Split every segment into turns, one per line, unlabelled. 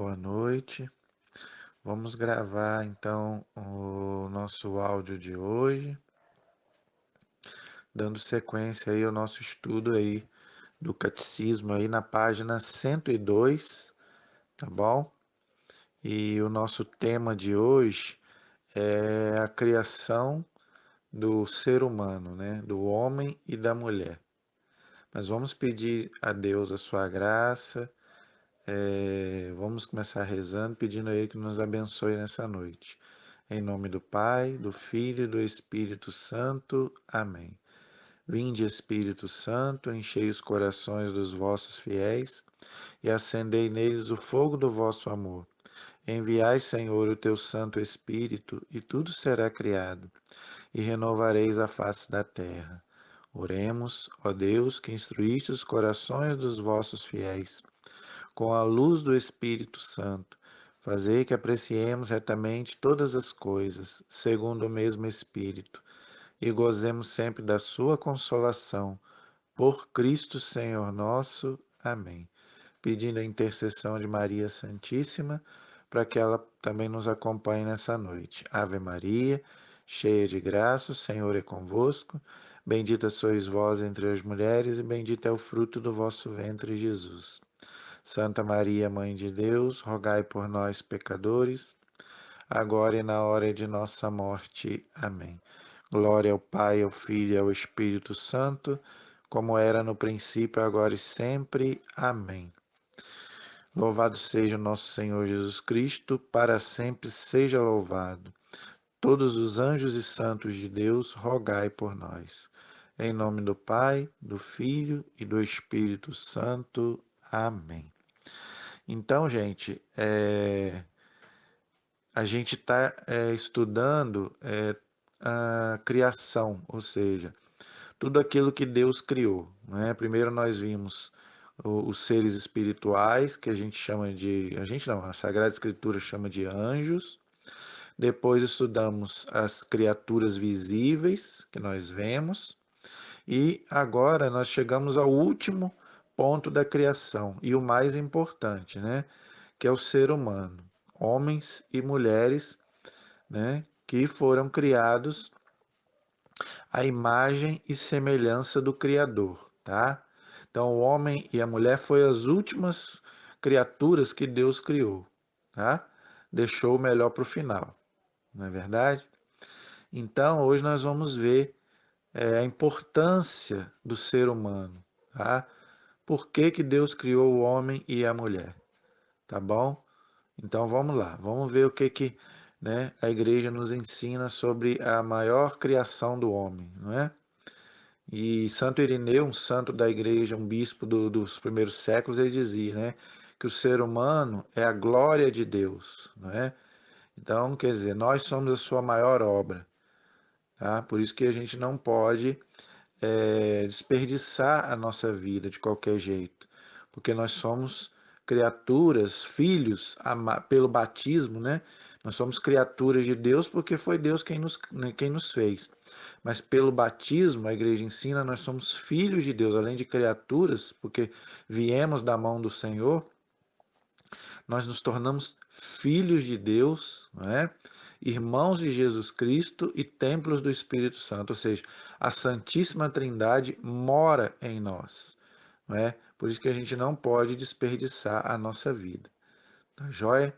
boa noite. Vamos gravar então o nosso áudio de hoje, dando sequência aí ao nosso estudo aí do catecismo aí na página 102, tá bom? E o nosso tema de hoje é a criação do ser humano, né? Do homem e da mulher. Mas vamos pedir a Deus a sua graça. Vamos começar rezando, pedindo a Ele que nos abençoe nessa noite. Em nome do Pai, do Filho e do Espírito Santo. Amém. Vinde, Espírito Santo, enchei os corações dos vossos fiéis e acendei neles o fogo do vosso amor. Enviai, Senhor, o teu Santo Espírito, e tudo será criado, e renovareis a face da terra. Oremos, ó Deus, que instruíste os corações dos vossos fiéis com a luz do Espírito Santo. Fazei que apreciemos retamente todas as coisas, segundo o mesmo Espírito, e gozemos sempre da sua consolação. Por Cristo Senhor nosso. Amém. Pedindo a intercessão de Maria Santíssima, para que ela também nos acompanhe nessa noite. Ave Maria, cheia de graça, o Senhor é convosco. Bendita sois vós entre as mulheres, e bendito é o fruto do vosso ventre, Jesus. Santa Maria, Mãe de Deus, rogai por nós, pecadores, agora e na hora de nossa morte. Amém. Glória ao Pai, ao Filho e ao Espírito Santo, como era no princípio, agora e sempre. Amém. Louvado seja o nosso Senhor Jesus Cristo, para sempre seja louvado. Todos os anjos e santos de Deus, rogai por nós. Em nome do Pai, do Filho e do Espírito Santo. Amém. Então, gente, a gente está estudando a criação, ou seja, tudo aquilo que Deus criou, né? Primeiro nós vimos os seres espirituais, que a gente chama de, a gente não, a Sagrada Escritura chama de anjos. Depois estudamos as criaturas visíveis que nós vemos. E agora nós chegamos ao último ponto da criação e o mais importante, né? Que é o ser humano, homens e mulheres, né? Que foram criados à imagem e semelhança do Criador, tá? Então, o homem e a mulher foram as últimas criaturas que Deus criou, tá? Deixou o melhor para o final, não é verdade? Então, hoje nós vamos ver a importância do ser humano, tá? Por que que Deus criou o homem e a mulher, tá bom? Então vamos lá, vamos ver o que que, né, a igreja nos ensina sobre a maior criação do homem, não é? E Santo Irineu, um santo da igreja, um bispo dos primeiros séculos, ele dizia, né, que o ser humano é a glória de Deus, não é? Então, quer dizer, nós somos a sua maior obra, tá? Por isso que a gente não pode desperdiçar a nossa vida de qualquer jeito, porque nós somos criaturas, filhos, pelo batismo, né? Nós somos criaturas de Deus porque foi Deus quem nos fez. Mas pelo batismo, a igreja ensina, nós somos filhos de Deus, além de criaturas, porque viemos da mão do Senhor, nós nos tornamos filhos de Deus, não é? Irmãos de Jesus Cristo e templos do Espírito Santo, ou seja, a Santíssima Trindade mora em nós, não é? Por isso que a gente não pode desperdiçar a nossa vida, tá joia?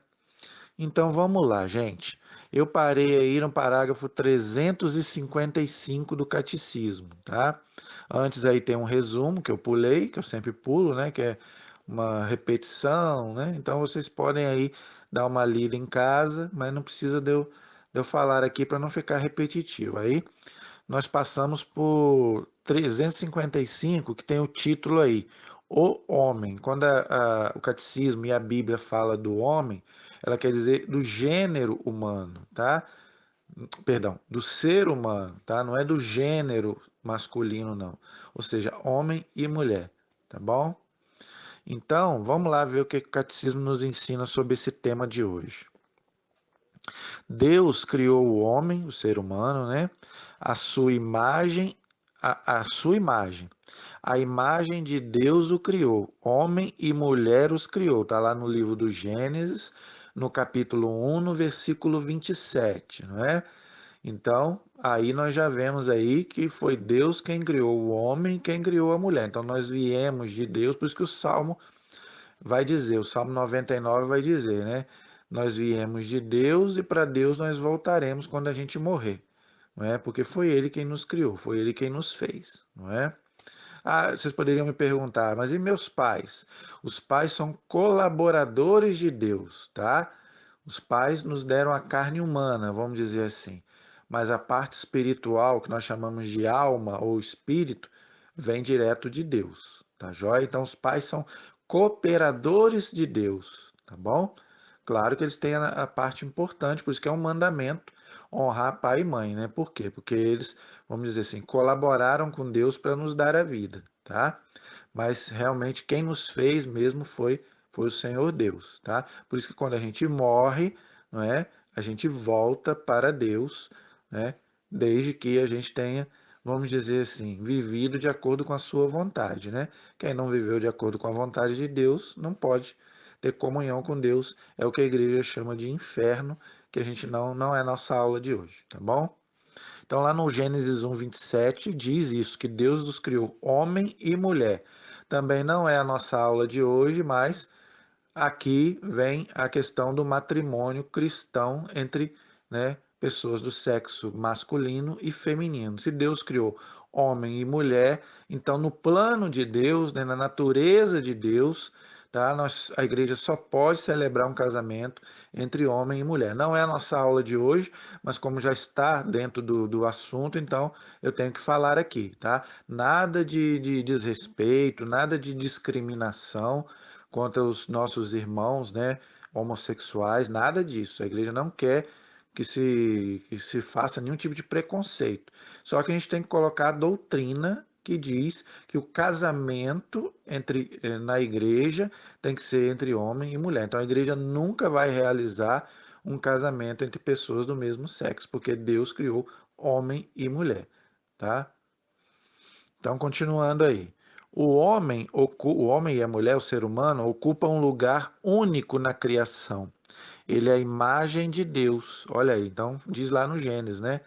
Então vamos lá, gente. Eu parei aí no parágrafo 355 do Catecismo, tá? Antes aí tem um resumo que eu pulei, que eu sempre pulo, né? Que é uma repetição, né? Então vocês podem aí dar uma lida em casa, mas não precisa de eu falar aqui para não ficar repetitivo. Aí nós passamos por 355, que tem o título aí, O Homem. Quando o Catecismo e a Bíblia fala do homem, ela quer dizer do gênero humano, tá? Perdão, do ser humano, tá? Não é do gênero masculino, não. Ou seja, homem e mulher, tá bom? Então, vamos lá ver o que o Catecismo nos ensina sobre esse tema de hoje. Deus criou o homem, o ser humano, né? A sua imagem, a sua imagem. A imagem de Deus o criou, homem e mulher os criou. Está lá no livro do Gênesis, no capítulo 1, no versículo 27, não é? Então, aí nós já vemos aí que foi Deus quem criou o homem, quem criou a mulher. Então, nós viemos de Deus, por isso que o Salmo vai dizer, o Salmo 99 vai dizer, né? Nós viemos de Deus e para Deus nós voltaremos quando a gente morrer, não é? Porque foi Ele quem nos criou, foi Ele quem nos fez, não é? Ah, vocês poderiam me perguntar, mas e meus pais? Os pais são colaboradores de Deus, tá? Os pais nos deram a carne humana, vamos dizer assim. Mas a parte espiritual, que nós chamamos de alma ou espírito, vem direto de Deus, tá joia? Então os pais são cooperadores de Deus, tá bom? Claro que eles têm a parte importante, por isso que é um mandamento honrar pai e mãe, né? Por quê? Porque eles, vamos dizer assim, colaboraram com Deus para nos dar a vida, tá? Mas realmente quem nos fez mesmo foi o Senhor Deus, tá? Por isso que quando a gente morre, não é? A gente volta para Deus, né? Desde que a gente tenha, vamos dizer assim, vivido de acordo com a sua vontade, né? Quem não viveu de acordo com a vontade de Deus não pode ter comunhão com Deus, é o que a igreja chama de inferno, que a gente não é nossa aula de hoje, tá bom? Então lá no Gênesis 1, 27 diz isso, que Deus nos criou homem e mulher. Também não é a nossa aula de hoje, mas aqui vem a questão do matrimônio cristão entre, né, pessoas do sexo masculino e feminino. Se Deus criou homem e mulher, então no plano de Deus, né, na natureza de Deus, tá, a igreja só pode celebrar um casamento entre homem e mulher. Não é a nossa aula de hoje, mas como já está dentro do assunto, então eu tenho que falar aqui, tá? Nada de desrespeito, nada de discriminação contra os nossos irmãos, né, homossexuais, nada disso. A igreja não quer que se faça nenhum tipo de preconceito. Só que a gente tem que colocar a doutrina que diz que o casamento na igreja tem que ser entre homem e mulher. Então a igreja nunca vai realizar um casamento entre pessoas do mesmo sexo, porque Deus criou homem e mulher, tá? Então, continuando aí. O homem e a mulher, o ser humano, ocupam um lugar único na criação. Ele é a imagem de Deus. Olha aí, então diz lá no Gênesis, né?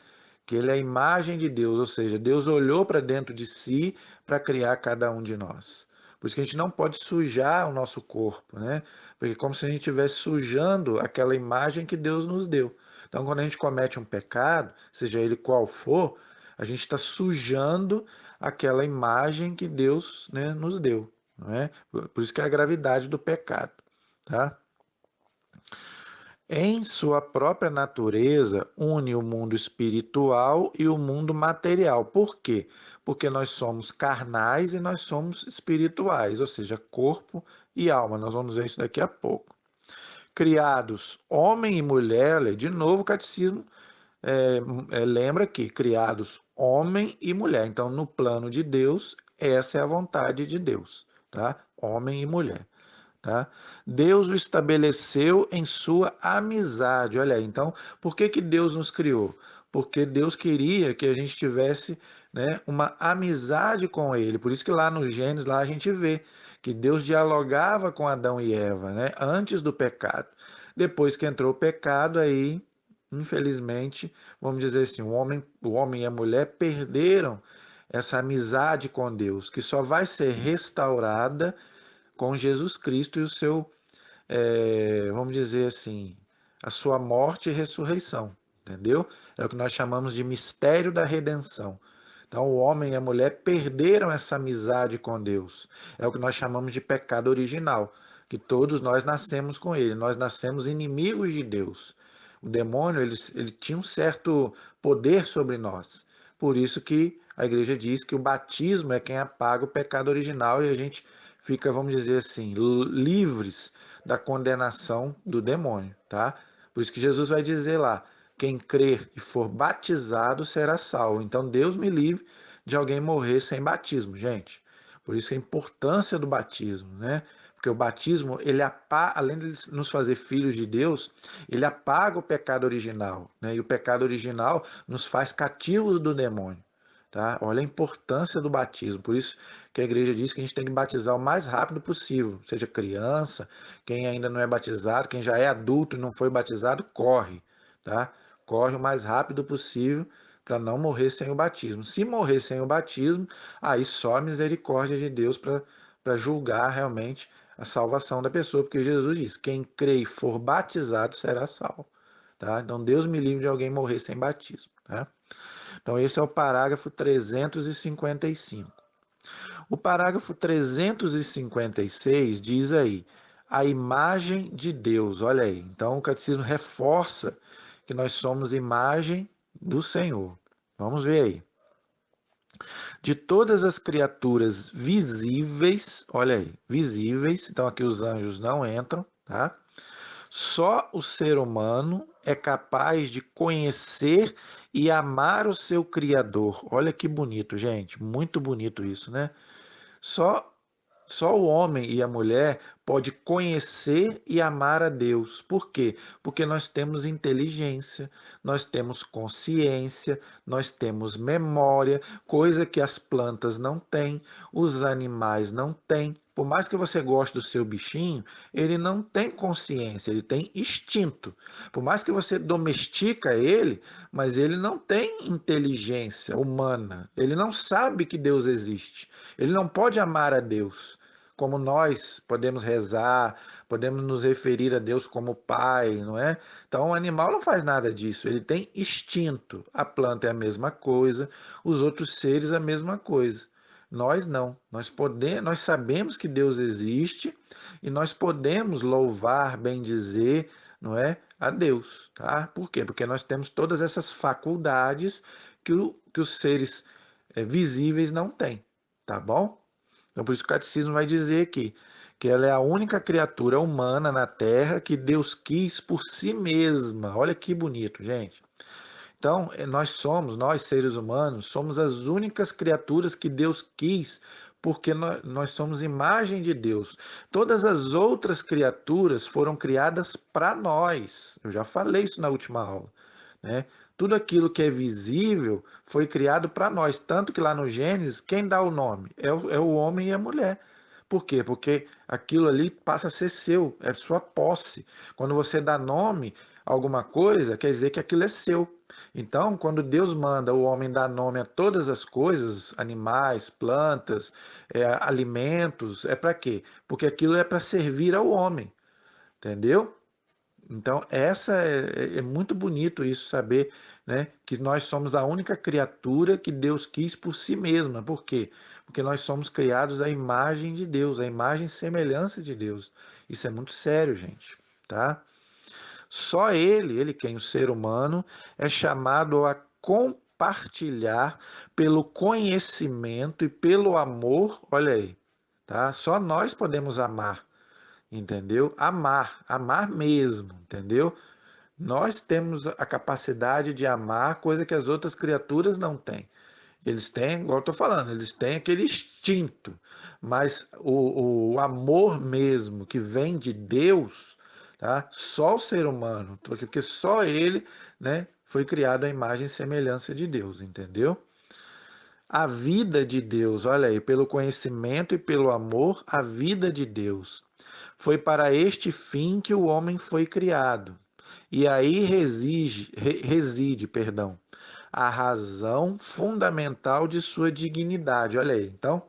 Que ele é a imagem de Deus, ou seja, Deus olhou para dentro de si para criar cada um de nós. Por isso que a gente não pode sujar o nosso corpo, né? Porque é como se a gente estivesse sujando aquela imagem que Deus nos deu. Então, quando a gente comete um pecado, seja ele qual for, a gente está sujando aquela imagem que Deus, né, nos deu, não é? Por isso que é a gravidade do pecado, tá? Em sua própria natureza, une o mundo espiritual e o mundo material. Por quê? Porque nós somos carnais e nós somos espirituais, ou seja, corpo e alma. Nós vamos ver isso daqui a pouco. Criados homem e mulher, de novo o catecismo lembra que criados homem e mulher. Então, no plano de Deus, essa é a vontade de Deus, tá? Homem e mulher. Tá? Deus o estabeleceu em sua amizade. Olha aí, então, por que Deus nos criou? Porque Deus queria que a gente tivesse, né, uma amizade com Ele. Por isso que lá no Gênesis, lá a gente vê que Deus dialogava com Adão e Eva, né, antes do pecado. Depois que entrou o pecado, aí, infelizmente, vamos dizer assim, o homem e a mulher perderam essa amizade com Deus, que só vai ser restaurada com Jesus Cristo e o seu, vamos dizer assim, a sua morte e ressurreição, entendeu? É o que nós chamamos de mistério da redenção. Então, o homem e a mulher perderam essa amizade com Deus. É o que nós chamamos de pecado original, que todos nós nascemos com ele. Nós nascemos inimigos de Deus. O demônio, ele tinha um certo poder sobre nós. Por isso que a igreja diz que o batismo é quem apaga o pecado original e a gente fica, vamos dizer assim, livres da condenação do demônio, tá? Por isso que Jesus vai dizer lá, quem crer e for batizado será salvo. Então Deus me livre de alguém morrer sem batismo, gente. Por isso a importância do batismo, né? Porque o batismo, além de nos fazer filhos de Deus, ele apaga o pecado original, né? E o pecado original nos faz cativos do demônio. tá? Olha a importância do batismo. Por isso que a igreja diz que a gente tem que batizar o mais rápido possível. Seja criança, quem ainda não é batizado, quem já é adulto e não foi batizado, corre, tá? Corre o mais rápido possível para não morrer sem o batismo. Se morrer sem o batismo, aí só a misericórdia de Deus para julgar realmente a salvação da pessoa, porque Jesus diz: quem crê e for batizado será salvo. Tá? Então Deus me livre de alguém morrer sem batismo. Tá? Então esse é o parágrafo 355. O parágrafo 356 diz aí: a imagem de Deus. Olha aí. Então o catecismo reforça que nós somos imagem do Senhor. Vamos ver aí. De todas as criaturas visíveis, olha aí, visíveis, então aqui os anjos não entram, tá? Só o ser humano é capaz de conhecer e amar o seu Criador. Olha que bonito, gente. Muito bonito isso, né? Só só o homem e a mulher pode conhecer e amar a Deus. Por quê? Porque nós temos inteligência, nós temos consciência, nós temos memória, coisa que as plantas não têm, os animais não têm. Por mais que você goste do seu bichinho, ele não tem consciência, ele tem instinto. Por mais que você domestica ele, mas ele não tem inteligência humana. Ele não sabe que Deus existe. Ele não pode amar a Deus como nós podemos rezar, podemos nos referir a Deus como Pai, não é? Então, o animal não faz nada disso, ele tem instinto. A planta é a mesma coisa, os outros seres a mesma coisa. Nós não. Nós sabemos que Deus existe e nós podemos louvar, bendizer, não é, a Deus, tá? Por quê? Porque nós temos todas essas faculdades que os seres visíveis não têm, tá bom? Então, por isso o catecismo vai dizer aqui que ela é a única criatura humana na Terra que Deus quis por si mesma. Olha que bonito, gente. Então, nós seres humanos, somos as únicas criaturas que Deus quis, porque nós somos imagem de Deus. Todas as outras criaturas foram criadas para nós. Eu já falei isso na última aula. Né? Tudo aquilo que é visível foi criado para nós. Tanto que lá no Gênesis, quem dá o nome? É o homem e a mulher. Por quê? Porque aquilo ali passa a ser seu, é sua posse. Quando você dá nome a alguma coisa, quer dizer que aquilo é seu. Então, quando Deus manda o homem dar nome a todas as coisas, animais, plantas, alimentos, é para quê? Porque aquilo é para servir ao homem, entendeu? Então, é muito bonito isso, saber, né, que nós somos a única criatura que Deus quis por si mesma. Por quê? Porque nós somos criados à imagem de Deus, à imagem e semelhança de Deus. Isso é muito sério, gente, tá? Só ele quem, o ser humano, é chamado a compartilhar pelo conhecimento e pelo amor, olha aí, tá? Só nós podemos amar, entendeu? Amar mesmo, entendeu? Nós temos a capacidade de amar, coisa que as outras criaturas não têm. Eles têm, igual eu estou falando, eles têm aquele instinto, mas o amor mesmo que vem de Deus, tá? Só o ser humano, porque só ele, né, foi criado à imagem e semelhança de Deus, entendeu? A vida de Deus, olha aí, pelo conhecimento e pelo amor, a vida de Deus. Foi para este fim que o homem foi criado. E aí reside, perdão, a razão fundamental de sua dignidade. Olha aí, então,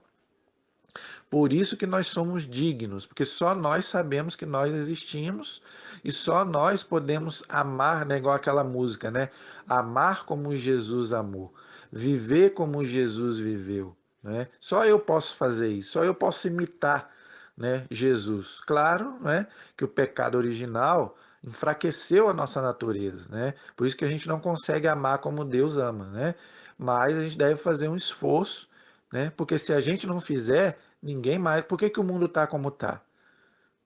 por isso que nós somos dignos, porque só nós sabemos que nós existimos e só nós podemos amar, né, igual aquela música, né? Amar como Jesus amou, viver como Jesus viveu, né? Só eu posso fazer isso, só eu posso imitar, né, Jesus. Claro, né, que o pecado original enfraqueceu a nossa natureza, né? Por isso que a gente não consegue amar como Deus ama, né? Mas a gente deve fazer um esforço, né? Porque se a gente não fizer, ninguém mais. Por que, que o mundo está como está?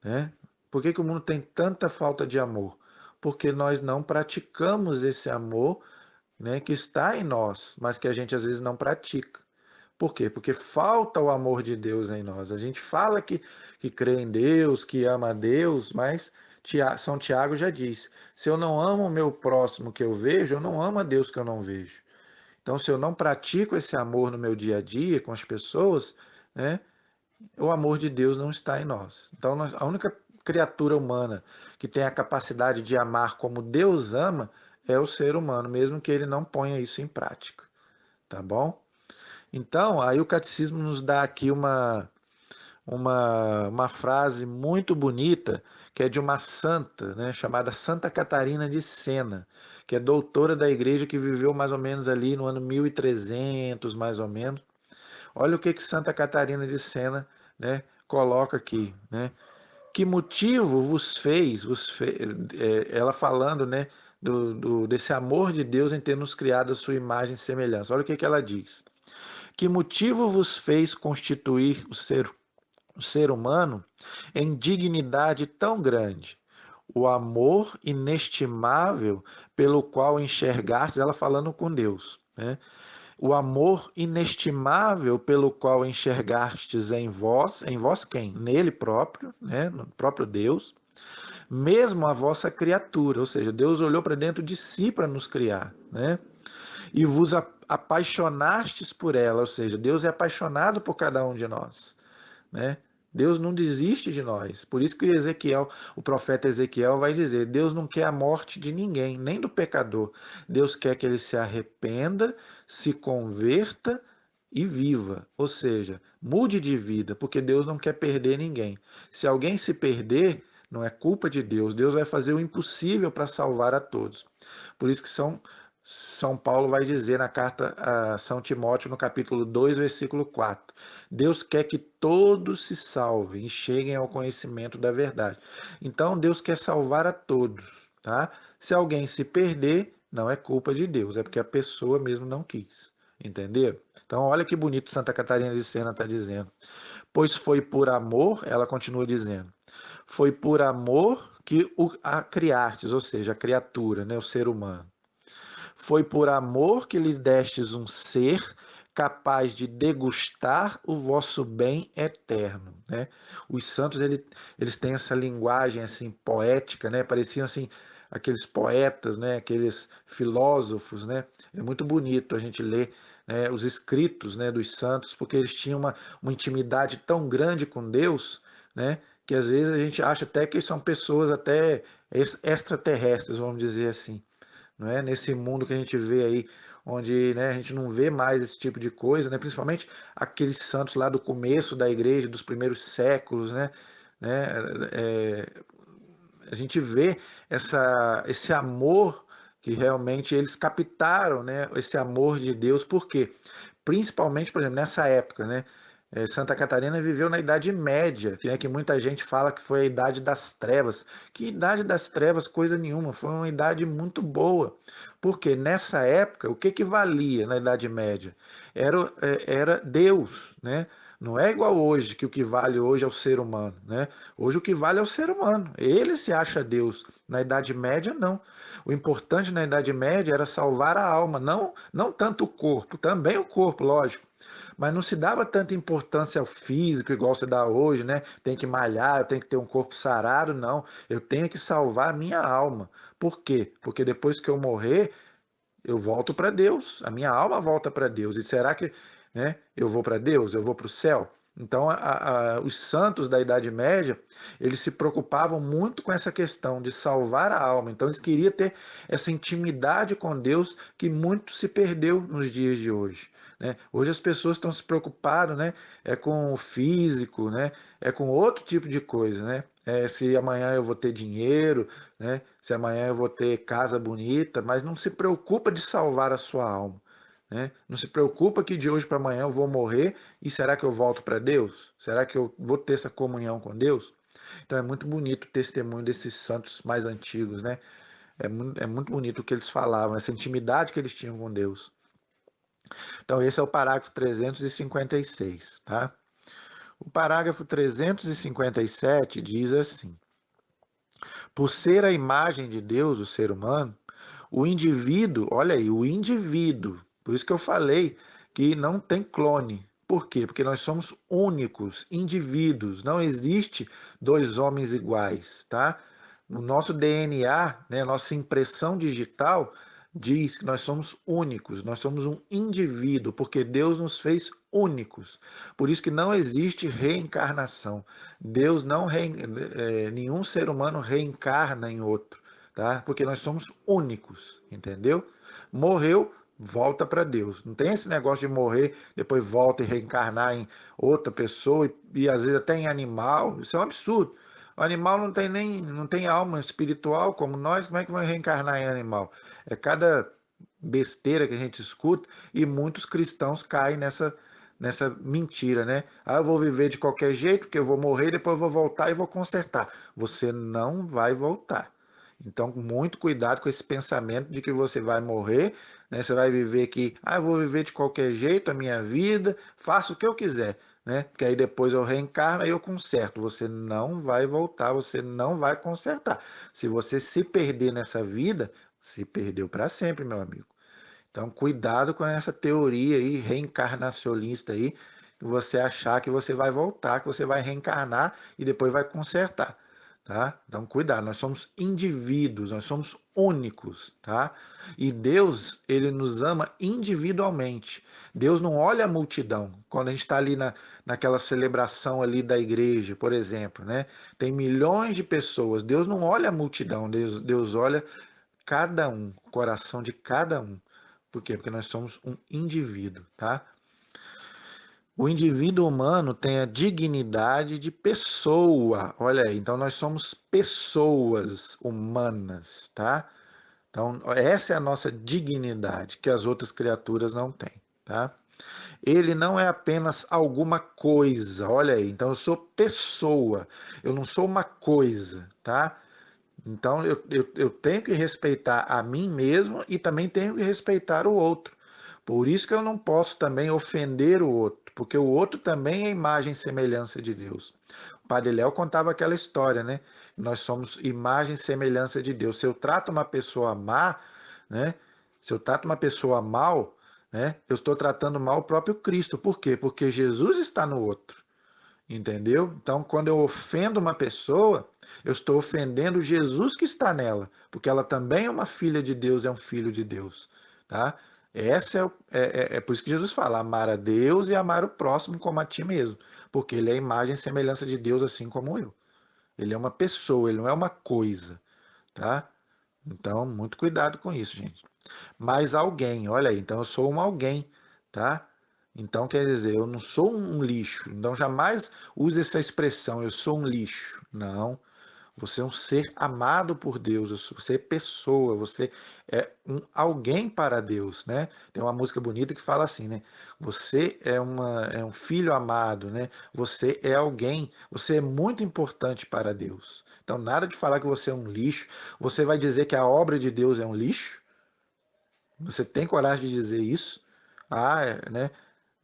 Né? Por que, que o mundo tem tanta falta de amor? Porque nós não praticamos esse amor, né, que está em nós, mas que a gente às vezes não pratica. Por quê? Porque falta o amor de Deus em nós. A gente fala que crê em Deus, que ama a Deus, mas São Tiago já diz: se eu não amo o meu próximo que eu vejo, eu não amo a Deus que eu não vejo. Então, se eu não pratico esse amor no meu dia a dia com as pessoas, né, o amor de Deus não está em nós. Então, a única criatura humana que tem a capacidade de amar como Deus ama é o ser humano, mesmo que ele não ponha isso em prática, tá bom? Então, aí o catecismo nos dá aqui uma frase muito bonita, que é de uma santa, né, chamada Santa Catarina de Sena, que é doutora da igreja, que viveu mais ou menos ali no ano 1300, mais ou menos. Olha o que Santa Catarina de Sena, né, coloca aqui, né? Que motivo ela falando, né, desse amor de Deus em ter nos criado a sua imagem e semelhança. Olha que ela diz. Que motivo vos fez constituir o ser humano em dignidade tão grande? O amor inestimável pelo qual enxergastes, ela falando com Deus, né? O amor inestimável pelo qual enxergastes em vós quem? Nele próprio, né? No próprio Deus, mesmo a vossa criatura, ou seja, Deus olhou para dentro de si para nos criar, né? E vos apaixonastes por ela, ou seja, Deus é apaixonado por cada um de nós, né? Deus não desiste de nós. Por isso que Ezequiel, o profeta Ezequiel vai dizer: Deus não quer a morte de ninguém, nem do pecador. Deus quer que ele se arrependa, se converta e viva. Ou seja, mude de vida, porque Deus não quer perder ninguém. Se alguém se perder, não é culpa de Deus. Deus vai fazer o impossível para salvar a todos. Por isso que São Paulo vai dizer na carta a São Timóteo, no capítulo 2, versículo 4: Deus quer que todos se salvem e cheguem ao conhecimento da verdade. Então, Deus quer salvar a todos, tá? Se alguém se perder, não é culpa de Deus, é porque a pessoa mesmo não quis. Entenderam? Então, olha que bonito Santa Catarina de Sena está dizendo. Pois foi por amor, ela continua dizendo, foi por amor que a criastes, ou seja, a criatura, né, o ser humano. Foi por amor que lhes destes um ser capaz de degustar o vosso bem eterno, né? Os santos eles têm essa linguagem assim poética, né? Pareciam assim aqueles poetas, né? Aqueles filósofos, né? É muito bonito a gente ler, né, os escritos, né, dos santos, porque eles tinham uma intimidade tão grande com Deus, né? Que às vezes a gente acha até que são pessoas até extraterrestres, vamos dizer assim, não é? Nesse mundo que a gente vê aí, onde, né, a gente não vê mais esse tipo de coisa, né? Principalmente aqueles santos lá do começo da igreja, dos primeiros séculos, né? É, a gente vê esse amor que realmente eles captaram, né? Esse amor de Deus, por quê? Principalmente, por exemplo, nessa época, né? Santa Catarina viveu na Idade Média, que muita gente fala que foi a Idade das Trevas. Que Idade das Trevas, coisa nenhuma, foi uma idade muito boa. Porque nessa época, o que valia na Idade Média? Era Deus, né? Não é igual hoje, que o que vale hoje é o ser humano, né? Hoje o que vale é o ser humano. Ele se acha Deus. Na Idade Média, não. O importante na Idade Média era salvar a alma, não tanto o corpo, também o corpo, lógico. Mas não se dava tanta importância ao físico, igual se dá hoje, né? Tem que malhar, eu tenho que ter um corpo sarado, não. Eu tenho que salvar a minha alma. Por quê? Porque depois que eu morrer, eu volto para Deus, a minha alma volta para Deus. E será que, né, eu vou para Deus? Eu vou para o céu? Então, os santos da Idade Média, eles se preocupavam muito com essa questão de salvar a alma. Então, eles queriam ter essa intimidade com Deus que muito se perdeu nos dias de hoje, né? Hoje as pessoas estão se preocupadas, né, com o físico, né, com outro tipo de coisa, né? Se amanhã eu vou ter dinheiro, né? Se amanhã eu vou ter casa bonita, mas não se preocupa de salvar a sua alma, né? Não se preocupa que de hoje para amanhã eu vou morrer e será que eu volto para Deus? Será que eu vou ter essa comunhão com Deus? Então é muito bonito o testemunho desses santos mais antigos, né? É muito bonito o que eles falavam, essa intimidade que eles tinham com Deus. Então esse é o parágrafo 356, tá? O parágrafo 357 diz assim: por ser a imagem de Deus, o ser humano, o indivíduo, olha aí, o indivíduo, por isso que eu falei que não tem clone. Por quê? Porque nós somos únicos, indivíduos, não existe dois homens iguais, tá? O nosso DNA, né, nossa impressão digital, diz que nós somos únicos, nós somos um indivíduo, porque Deus nos fez únicos. Por isso que não existe reencarnação. Deus não nenhum ser humano reencarna em outro, tá? Porque nós somos únicos, entendeu? Morreu, volta para Deus. Não tem esse negócio de morrer, depois volta e reencarnar em outra pessoa e às vezes até em animal. Isso é um absurdo. O animal não tem alma espiritual como nós, como é que vai reencarnar em animal? É cada besteira que a gente escuta e muitos cristãos caem nessa mentira, né? Ah, eu vou viver de qualquer jeito, porque eu vou morrer, depois eu vou voltar e vou consertar. Você não vai voltar. Então, muito cuidado com esse pensamento de que você vai morrer, né? Você vai viver que, ah, eu vou viver de qualquer jeito a minha vida, faço o que eu quiser, né? Porque aí depois eu reencarno e eu conserto. Você não vai voltar, você não vai consertar. Se você se perder nessa vida, se perdeu para sempre, meu amigo. Então, cuidado com essa teoria aí reencarnacionista aí, que você achar que você vai voltar, que você vai reencarnar e depois vai consertar, tá? Então, cuidado, nós somos indivíduos, nós somos únicos, tá? E Deus, ele nos ama individualmente. Deus não olha a multidão. Quando a gente está ali naquela celebração ali da igreja, por exemplo, né? Tem milhões de pessoas. Deus não olha a multidão, Deus olha cada um, o coração de cada um. Por quê? Porque nós somos um indivíduo, tá? O indivíduo humano tem a dignidade de pessoa. Olha aí, então nós somos pessoas humanas, tá? Então, essa é a nossa dignidade que as outras criaturas não têm, tá? Ele não é apenas alguma coisa. Olha aí, então eu sou pessoa, eu não sou uma coisa, tá? Então eu tenho que respeitar a mim mesmo e também tenho que respeitar o outro. Por isso que eu não posso também ofender o outro, porque o outro também é imagem e semelhança de Deus. O Padre Léo contava aquela história, né? Nós somos imagem e semelhança de Deus. Se eu trato uma pessoa má, né? Se eu trato uma pessoa mal, né? Eu estou tratando mal o próprio Cristo. Por quê? Porque Jesus está no outro. Entendeu? Então, quando eu ofendo uma pessoa, eu estou ofendendo Jesus que está nela, porque ela também é uma filha de Deus, é um filho de Deus, tá? Essa é por isso que Jesus fala, amar a Deus e amar o próximo como a ti mesmo, porque ele é a imagem e semelhança de Deus, assim como eu. Ele é uma pessoa, ele não é uma coisa, tá? Então, muito cuidado com isso, gente. Mas alguém, olha aí, então eu sou um alguém, tá? Então quer dizer, eu não sou um lixo. Então jamais use essa expressão, eu sou um lixo. Não. Você é um ser amado por Deus, você é pessoa, você é um alguém para Deus, né? Tem uma música bonita que fala assim, né? Você é um filho amado, né? Você é alguém, você é muito importante para Deus. Então nada de falar que você é um lixo. Você vai dizer que a obra de Deus é um lixo? Você tem coragem de dizer isso? Ah, né?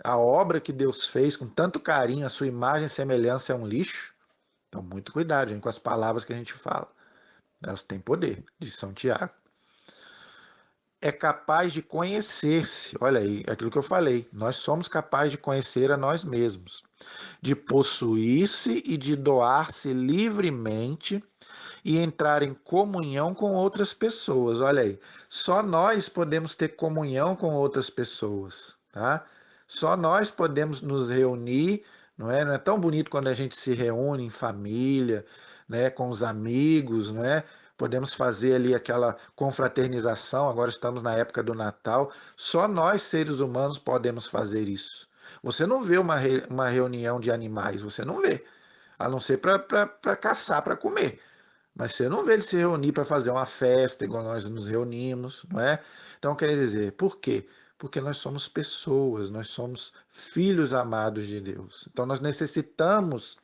A obra que Deus fez com tanto carinho, a sua imagem e semelhança é um lixo? Então, muito cuidado, gente, com as palavras que a gente fala. Elas têm poder, diz São Tiago. É capaz de conhecer-se. Olha aí, é aquilo que eu falei. Nós somos capazes de conhecer a nós mesmos, de possuir-se e de doar-se livremente e entrar em comunhão com outras pessoas. Olha aí, só nós podemos ter comunhão com outras pessoas, tá? Só nós podemos nos reunir, não é? Não é tão bonito quando a gente se reúne em família, né, com os amigos, não é? Podemos fazer ali aquela confraternização. Agora estamos na época do Natal. Só nós, seres humanos, podemos fazer isso. Você não vê uma reunião de animais, você não vê, a não ser para caçar, para comer. Mas você não vê ele se reunir para fazer uma festa igual nós nos reunimos, não é? Então, quer dizer, por quê? Porque nós somos pessoas, nós somos filhos amados de Deus. Então, nós necessitamos,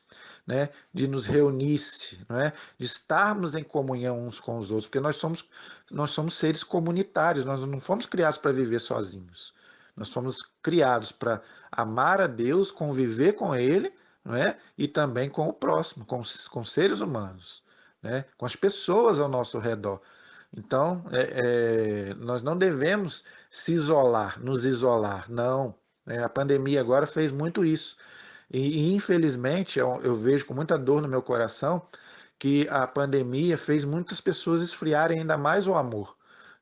né, de nos reunir, não é? De estarmos em comunhão uns com os outros, porque nós somos seres comunitários, nós não fomos criados para viver sozinhos. Nós fomos criados para amar a Deus, conviver com Ele, não é? E também com o próximo, com seres humanos, né? Com as pessoas ao nosso redor. Então, nós não devemos se isolar, nos isolar, não. A pandemia agora fez muito isso. E infelizmente, eu vejo com muita dor no meu coração que a pandemia fez muitas pessoas esfriarem ainda mais o amor.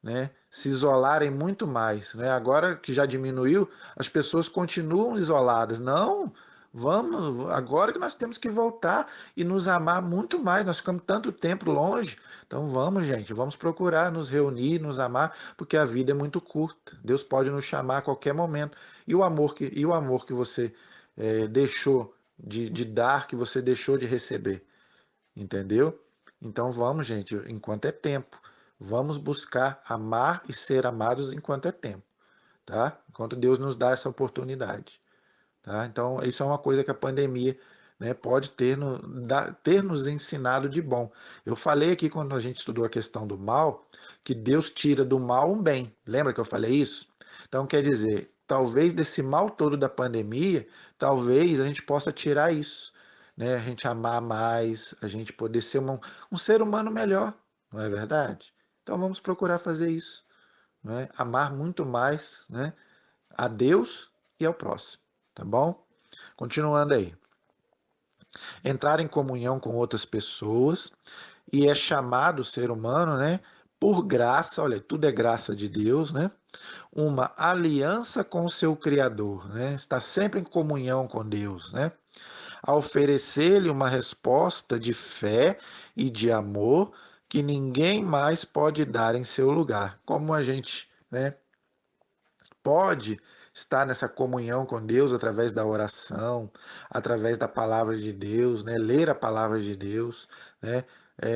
né, se isolarem muito mais, né? Agora que já diminuiu, as pessoas continuam isoladas. Não, vamos, agora que nós temos que voltar e nos amar muito mais. Nós ficamos tanto tempo longe. Então vamos, gente, vamos procurar nos reunir, nos amar, porque a vida é muito curta. Deus pode nos chamar a qualquer momento. E o amor que você deixou de dar, que você deixou de receber, entendeu? Então vamos, gente, enquanto é tempo. Vamos buscar amar e ser amados enquanto é tempo, tá? Enquanto Deus nos dá essa oportunidade, tá? Então isso é uma coisa que a pandemia, né, pode ter nos ensinado de bom. Eu falei aqui quando a gente estudou a questão do mal, que Deus tira do mal um bem. Lembra que eu falei isso? Então quer dizer, talvez desse mal todo da pandemia, talvez a gente possa tirar isso, né? A gente amar mais, a gente poder ser um ser humano melhor, não é verdade? Então vamos procurar fazer isso, né? Amar muito mais, né, a Deus e ao próximo, tá bom? Continuando aí. Entrar em comunhão com outras pessoas e é chamado o ser humano, né, por graça, olha, tudo é graça de Deus, né? Uma aliança com o seu Criador, né? Está sempre em comunhão com Deus, né? A oferecer-lhe uma resposta de fé e de amor que ninguém mais pode dar em seu lugar. Como a gente, né, pode estar nessa comunhão com Deus através da oração, através da palavra de Deus, né? Ler a palavra de Deus, né?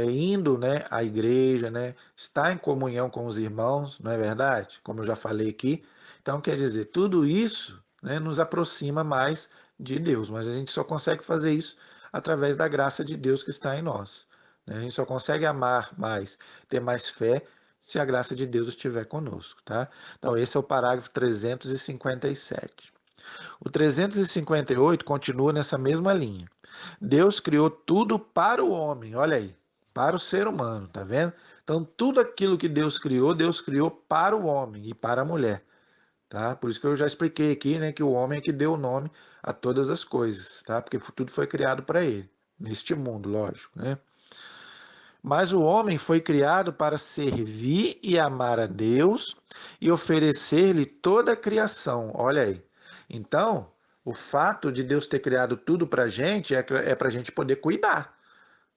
Indo, né, à igreja, né? Estar em comunhão com os irmãos, não é verdade? Como eu já falei aqui. Então, quer dizer, tudo isso, né, nos aproxima mais de Deus, mas a gente só consegue fazer isso através da graça de Deus que está em nós, né? A gente só consegue amar mais, ter mais fé, se a graça de Deus estiver conosco, tá? Então, esse é o parágrafo 357. O 358 continua nessa mesma linha. Deus criou tudo para o homem, olha aí, para o ser humano, tá vendo? Então, tudo aquilo que Deus criou para o homem e para a mulher, tá? Por isso que eu já expliquei aqui, né, que o homem é que deu o nome a todas as coisas, tá? Porque tudo foi criado para ele, neste mundo, lógico, né? Mas o homem foi criado para servir e amar a Deus e oferecer-lhe toda a criação. Olha aí. Então, o fato de Deus ter criado tudo para a gente é para a gente poder cuidar,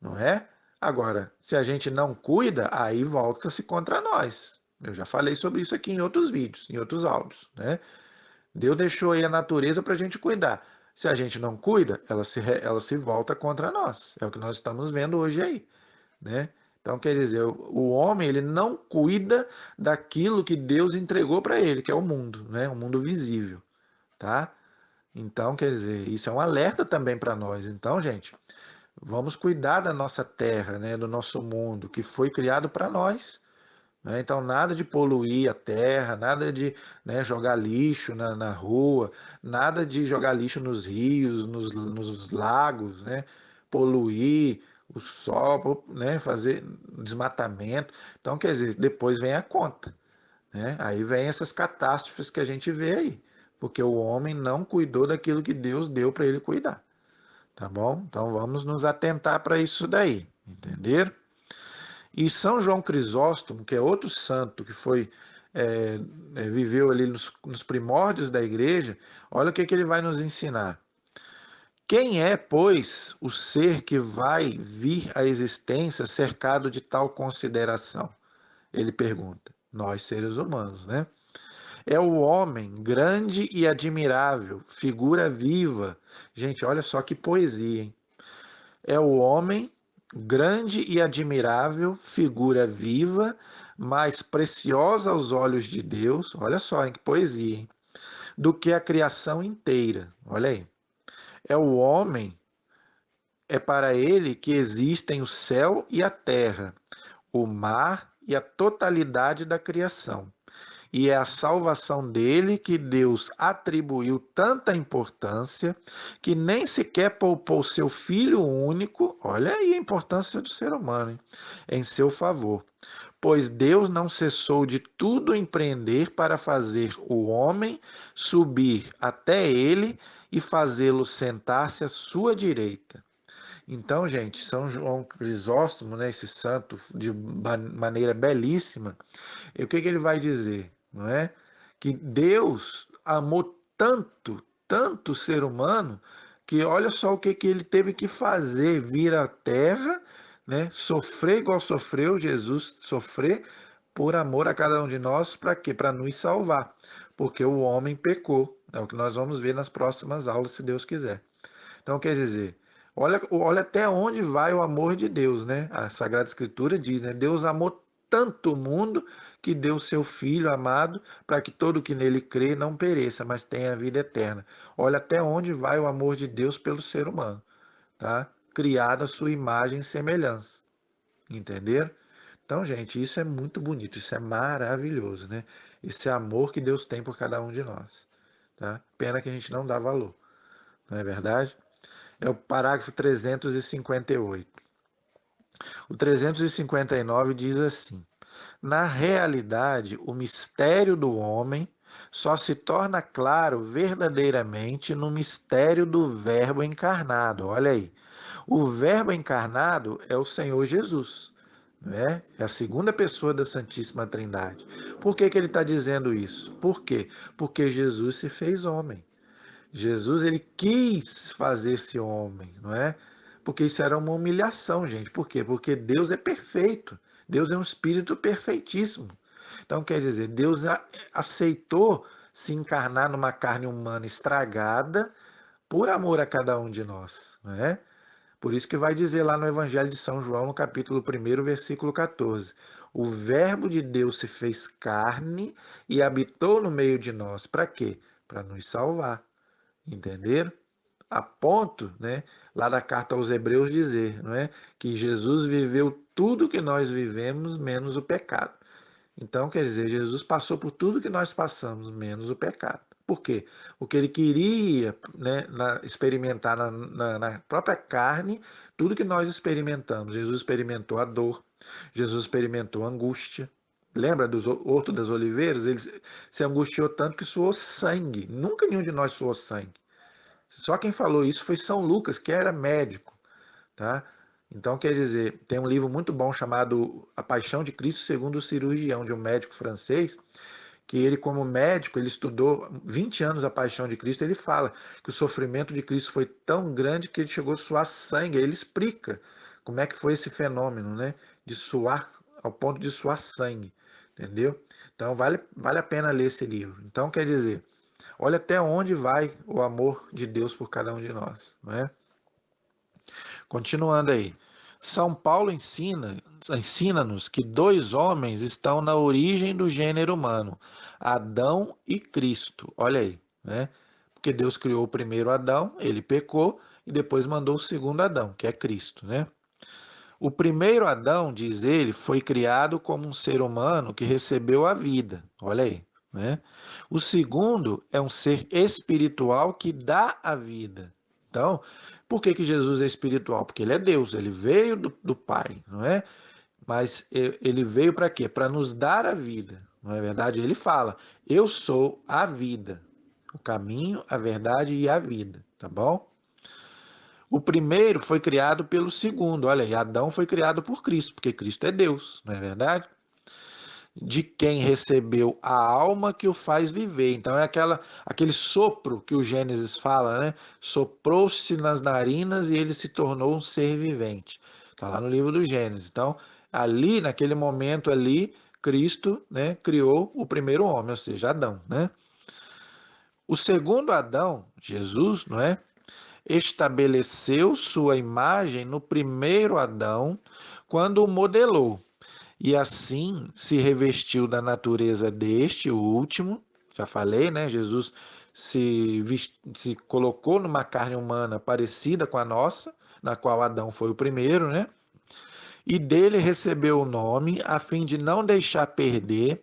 não é? Agora, se a gente não cuida, aí volta-se contra nós. Eu já falei sobre isso aqui em outros vídeos, em outros áudios, né? Deus deixou aí a natureza para a gente cuidar. Se a gente não cuida, ela se volta contra nós. É o que nós estamos vendo hoje aí, né? Então, quer dizer, o homem ele não cuida daquilo que Deus entregou para ele, que é o mundo, né? O mundo visível, tá? Então, quer dizer, isso é um alerta também para nós. Então, gente, vamos cuidar da nossa terra, né? Do nosso mundo, que foi criado para nós, né? Então, nada de poluir a terra, nada de, né, jogar lixo na rua, nada de jogar lixo nos rios, nos lagos, né? Poluir o sol, né? Fazer desmatamento. Então, quer dizer, depois vem a conta, né? Aí vem essas catástrofes que a gente vê aí, porque o homem não cuidou daquilo que Deus deu para ele cuidar, tá bom? Então, vamos nos atentar para isso daí, entenderam? E São João Crisóstomo, que é outro santo que viveu ali nos primórdios da igreja, olha o que ele vai nos ensinar. Quem é, pois, o ser que vai vir à existência cercado de tal consideração? Ele pergunta. Nós, seres humanos, né? É o homem grande e admirável, figura viva. Gente, olha só que poesia, hein? É o homem, grande e admirável, figura viva, mais preciosa aos olhos de Deus, olha só, hein, que poesia, hein? Do que a criação inteira. Olha aí. É o homem, é para ele que existem o céu e a terra, o mar e a totalidade da criação. E é a salvação dele que Deus atribuiu tanta importância que nem sequer poupou seu filho único, olha aí a importância do ser humano, hein, em seu favor. Pois Deus não cessou de tudo empreender para fazer o homem subir até ele e fazê-lo sentar-se à sua direita. Então, gente, São João Crisóstomo, né, esse santo de maneira belíssima, e o que que ele vai dizer? Não é? Que Deus amou tanto, tanto o ser humano, que olha só o que que ele teve que fazer, vir à terra, né? Sofrer igual sofreu Jesus, sofrer por amor a cada um de nós, para quê? Para nos salvar, porque o homem pecou. É o que nós vamos ver nas próximas aulas, se Deus quiser. Então, quer dizer, olha até onde vai o amor de Deus, né? A Sagrada Escritura diz, né? Deus amou tanto o mundo que deu seu Filho amado para que todo que nele crê não pereça, mas tenha a vida eterna. Olha até onde vai o amor de Deus pelo ser humano, tá? Criado à sua imagem e semelhança, entenderam? Então, gente, isso é muito bonito, isso é maravilhoso, né? Esse amor que Deus tem por cada um de nós, tá? Pena que a gente não dá valor, não é verdade? É o parágrafo 358. O 359 diz assim: na realidade, o mistério do homem só se torna claro verdadeiramente no mistério do Verbo encarnado. Olha aí. O Verbo encarnado é o Senhor Jesus. Né? É a segunda pessoa da Santíssima Trindade. Por que, que ele está dizendo isso? Por quê? Porque Jesus se fez homem. Jesus, ele quis fazer esse homem, não é? Porque isso era uma humilhação, gente. Por quê? Porque Deus é perfeito. Deus é um espírito perfeitíssimo. Então, quer dizer, Deus aceitou se encarnar numa carne humana estragada por amor a cada um de nós, não é? Por isso que vai dizer lá no Evangelho de São João, no capítulo 1, versículo 14: o Verbo de Deus se fez carne e habitou no meio de nós. Para quê? Para nos salvar. Entenderam? A ponto, né, lá da carta aos Hebreus dizer, não é, que Jesus viveu tudo que nós vivemos menos o pecado. Então, quer dizer, Jesus passou por tudo que nós passamos menos o pecado. Por quê? Porque ele queria, né, experimentar na própria carne tudo que nós experimentamos. Jesus experimentou a dor, Jesus experimentou a angústia. Lembra dos Horto das Oliveiras? Ele se angustiou tanto que suou sangue. Nunca nenhum de nós suou sangue. Só quem falou isso foi São Lucas, que era médico, tá? Então, quer dizer, tem um livro muito bom chamado A Paixão de Cristo segundo o Cirurgião, de um médico francês, que ele, como médico, ele estudou 20 anos a Paixão de Cristo, ele fala que o sofrimento de Cristo foi tão grande que ele chegou a suar sangue. Aí ele explica como é que foi esse fenômeno, né? De suar, ao ponto de suar sangue, entendeu? Então, vale a pena ler esse livro. Então, quer dizer, olha até onde vai o amor de Deus por cada um de nós, não é? Continuando aí. São Paulo ensina-nos que dois homens estão na origem do gênero humano, Adão e Cristo. Olha aí, né? Porque Deus criou o primeiro Adão, ele pecou e depois mandou o segundo Adão, que é Cristo, né? O primeiro Adão, diz ele, foi criado como um ser humano que recebeu a vida. Olha aí, né? O segundo é um ser espiritual que dá a vida. Então, por que que Jesus é espiritual? Porque ele é Deus, ele veio do Pai, não é? Mas ele veio para quê? Para nos dar a vida, não é verdade? Ele fala: eu sou a vida, o caminho, a verdade e a vida, tá bom? O primeiro foi criado pelo segundo. Olha aí, Adão foi criado por Cristo, porque Cristo é Deus, não é verdade? De quem recebeu a alma que o faz viver. Então é aquele sopro que o Gênesis fala, né? Soprou-se nas narinas e ele se tornou um ser vivente. Está lá no livro do Gênesis. Então, ali, naquele momento ali, Cristo, né, criou o primeiro homem, ou seja, Adão, né? O segundo Adão, Jesus, não é? Estabeleceu sua imagem no primeiro Adão, quando o modelou, e assim se revestiu da natureza deste, o último. Já falei, né? Jesus se colocou numa carne humana parecida com a nossa, na qual Adão foi o primeiro, né? E dele recebeu o nome, a fim de não deixar perder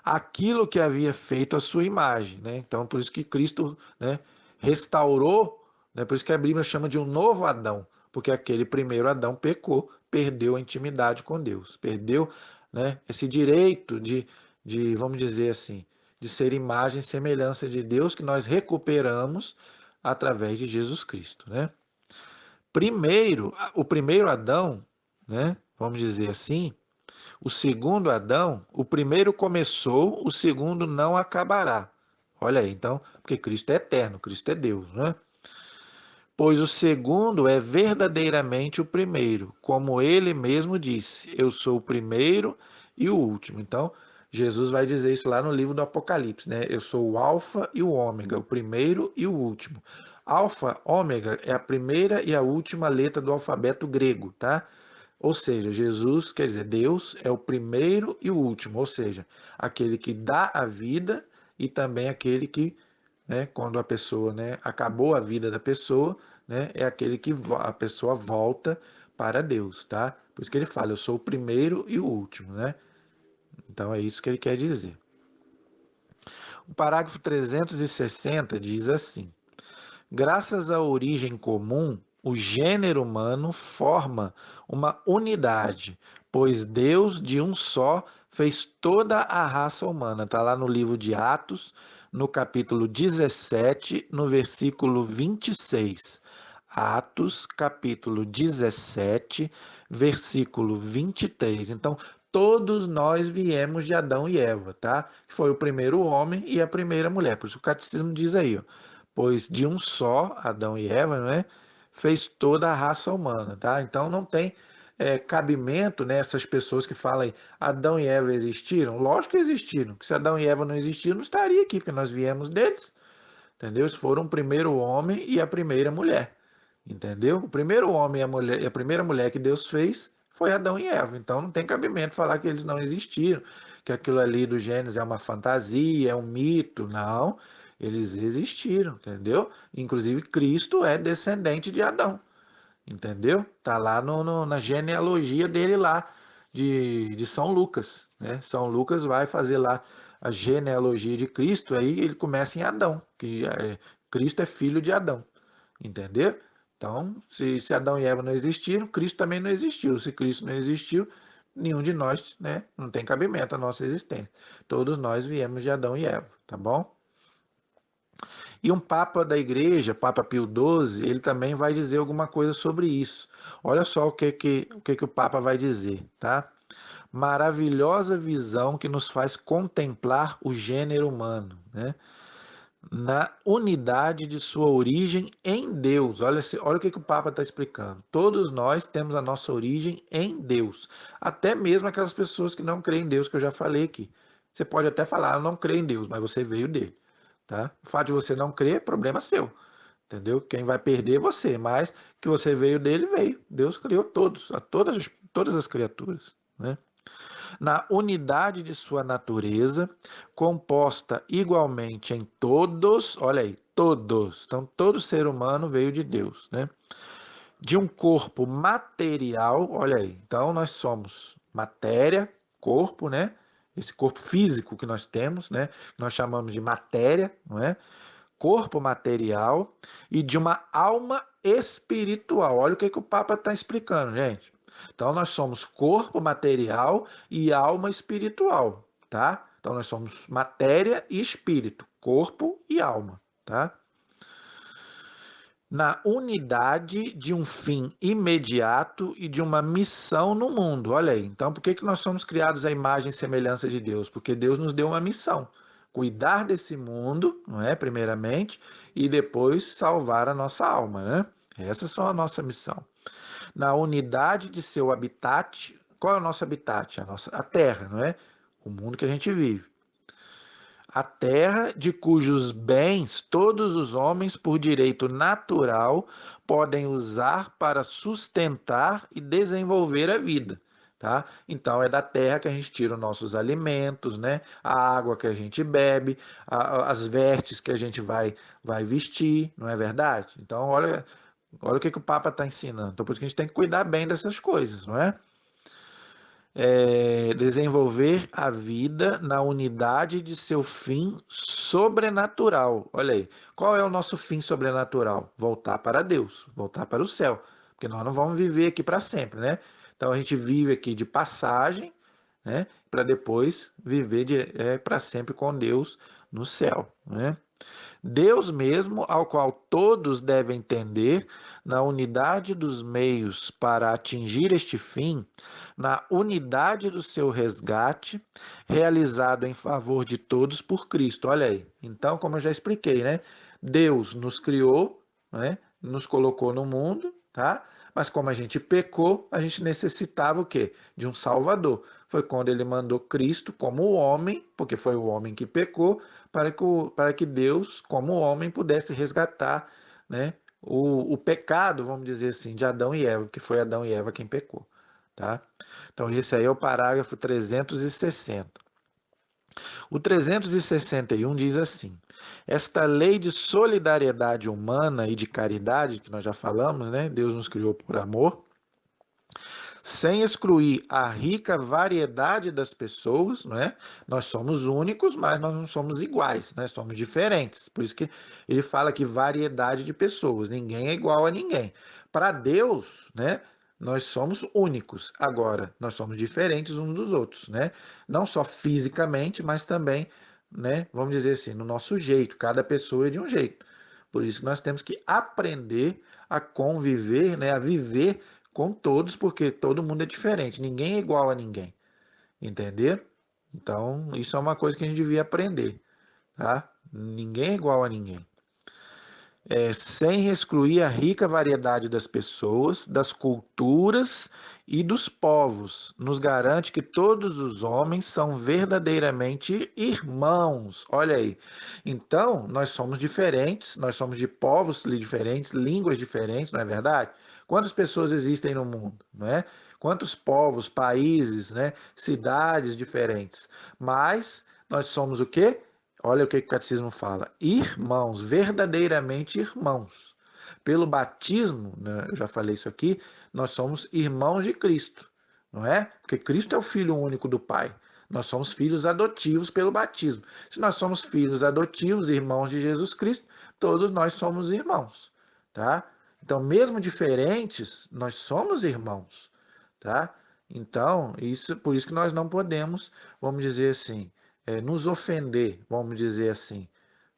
aquilo que havia feito a sua imagem, né? Então, por isso que Cristo, né, restaurou, né? Por isso que a Bíblia chama de um novo Adão, porque aquele primeiro Adão pecou, perdeu a intimidade com Deus, perdeu, né, esse direito vamos dizer assim, de ser imagem e semelhança de Deus que nós recuperamos através de Jesus Cristo, né? o primeiro Adão, né? Vamos dizer assim, o segundo Adão, o primeiro começou, o segundo não acabará. Olha aí, então, porque Cristo é eterno, Cristo é Deus, né? Pois o segundo é verdadeiramente o primeiro, como ele mesmo disse: Eu sou o primeiro e o último. Então, Jesus vai dizer isso lá no livro do Apocalipse, né? Eu sou o Alfa e o Ômega, o primeiro e o último. Alfa, ômega é a primeira e a última letra do alfabeto grego, tá? Ou seja, Jesus, quer dizer, Deus é o primeiro e o último, ou seja, aquele que dá a vida e também aquele que, né, quando a pessoa, né, acabou a vida da pessoa, né, é aquele que a pessoa volta para Deus, tá? Por isso que ele fala, eu sou o primeiro e o último, né? Então é isso que ele quer dizer. O parágrafo 360 diz assim: Graças à origem comum, o gênero humano forma uma unidade, pois Deus de um só fez toda a raça humana. Está lá no livro de Atos, no capítulo 17, no versículo 26. Atos, capítulo 17, versículo 23. Então, todos nós viemos de Adão e Eva, tá? Foi o primeiro homem e a primeira mulher. Por isso o catecismo diz aí, ó, pois de um só, Adão e Eva, né, fez toda a raça humana, tá? Então não tem cabimento nessas pessoas que falam aí, Adão e Eva existiram? Lógico que existiram, porque se Adão e Eva não existiram, não estaria aqui, porque nós viemos deles, entendeu? Eles foram o primeiro homem e a primeira mulher, entendeu? O primeiro homem e a primeira mulher que Deus fez foi Adão e Eva, então não tem cabimento falar que eles não existiram, que aquilo ali do Gênesis é uma fantasia, é um mito, não, eles existiram, entendeu? Inclusive Cristo é descendente de Adão, entendeu? Tá lá na genealogia dele lá, de São Lucas, né? São Lucas vai fazer lá a genealogia de Cristo, aí ele começa em Adão, que Cristo é filho de Adão, entendeu? Então, se Adão e Eva não existiram, Cristo também não existiu. Se Cristo não existiu, nenhum de nós, né, não tem cabimento a nossa existência. Todos nós viemos de Adão e Eva, tá bom? E um papa da igreja, Papa Pio XII, ele também vai dizer alguma coisa sobre isso. Olha só o que o Papa vai dizer, tá? Maravilhosa visão que nos faz contemplar o gênero humano, né? Na unidade de sua origem em Deus. Olha o que o Papa está explicando. Todos nós temos a nossa origem em Deus. Até mesmo aquelas pessoas que não creem em Deus, que eu já falei aqui. Você pode até falar, eu não creio em Deus, mas você veio dele. Tá? O fato de você não crer é problema seu. Entendeu? Quem vai perder é você, mas que você veio dele, veio. Deus criou todos, todas as criaturas. Né? Na unidade de sua natureza, composta igualmente em todos, olha aí, todos, então todo ser humano veio de Deus, né? De um corpo material, olha aí, então nós somos matéria, corpo, né? Esse corpo físico que nós temos, né? Nós chamamos de matéria, não é? Corpo material e de uma alma espiritual. Olha o que o Papa está explicando, gente. Então, nós somos corpo material e alma espiritual, tá? Então, nós somos matéria e espírito, corpo e alma, tá? Na unidade de um fim imediato e de uma missão no mundo. Olha aí, então por que nós somos criados à imagem e semelhança de Deus? Porque Deus nos deu uma missão, cuidar desse mundo, não é, primeiramente, e depois salvar a nossa alma, né? Essas são a nossa missão. Na unidade de seu habitat, qual é o nosso habitat? A terra, não é? O mundo que a gente vive. A terra de cujos bens todos os homens, por direito natural, podem usar para sustentar e desenvolver a vida. Tá? Então é da terra que a gente tira os nossos alimentos, né? A água que a gente bebe, as vestes que a gente vai vestir, não é verdade? Então olha o que o Papa está ensinando. Então por isso que a gente tem que cuidar bem dessas coisas, não é? Desenvolver a vida na unidade de seu fim sobrenatural. Olha aí, qual é o nosso fim sobrenatural? Voltar para Deus, voltar para o céu, porque nós não vamos viver aqui para sempre, né? Então a gente vive aqui de passagem, né? Para depois viver para sempre com Deus no céu, né? Deus mesmo, ao qual todos devem tender, na unidade dos meios para atingir este fim, na unidade do seu resgate, realizado em favor de todos por Cristo. Olha aí. Então, como eu já expliquei, né? Deus nos criou, né? Nos colocou no mundo, tá? Mas como a gente pecou, a gente necessitava o quê? De um Salvador. Foi quando ele mandou Cristo como homem, porque foi o homem que pecou, para que Deus, como homem, pudesse resgatar, né, o pecado, vamos dizer assim, de Adão e Eva, porque foi Adão e Eva quem pecou. Tá? Então, esse aí é o parágrafo 360. O 361 diz assim: esta lei de solidariedade humana e de caridade, que nós já falamos, né? Deus nos criou por amor, sem excluir a rica variedade das pessoas, não é? Nós somos únicos, mas nós não somos iguais, nós somos diferentes. Por isso que ele fala que variedade de pessoas, ninguém é igual a ninguém. Para Deus, né? Nós somos únicos. Agora, nós somos diferentes uns dos outros, né? Não só fisicamente, mas também, né? Vamos dizer assim, no nosso jeito. Cada pessoa é de um jeito. Por isso que nós temos que aprender a conviver, né? A viver com todos, porque todo mundo é diferente, ninguém é igual a ninguém, entendeu? Então, isso é uma coisa que a gente devia aprender, tá? Ninguém é igual a ninguém. Sem excluir a rica variedade das pessoas, das culturas e dos povos, nos garante que todos os homens são verdadeiramente irmãos. Olha aí. Então, nós somos diferentes, nós somos de povos diferentes, línguas diferentes, não é verdade? Quantas pessoas existem no mundo, não é? Quantos povos, países, né, cidades diferentes. Mas nós somos o quê? Olha o que o catecismo fala: irmãos, verdadeiramente irmãos. Pelo batismo, né, eu já falei isso aqui, nós somos irmãos de Cristo, não é? Porque Cristo é o Filho único do Pai. Nós somos filhos adotivos pelo batismo. Se nós somos filhos adotivos, irmãos de Jesus Cristo, todos nós somos irmãos, tá? Então, mesmo diferentes, nós somos irmãos, tá? Então, por isso que nós não podemos, vamos dizer assim, nos ofender, vamos dizer assim,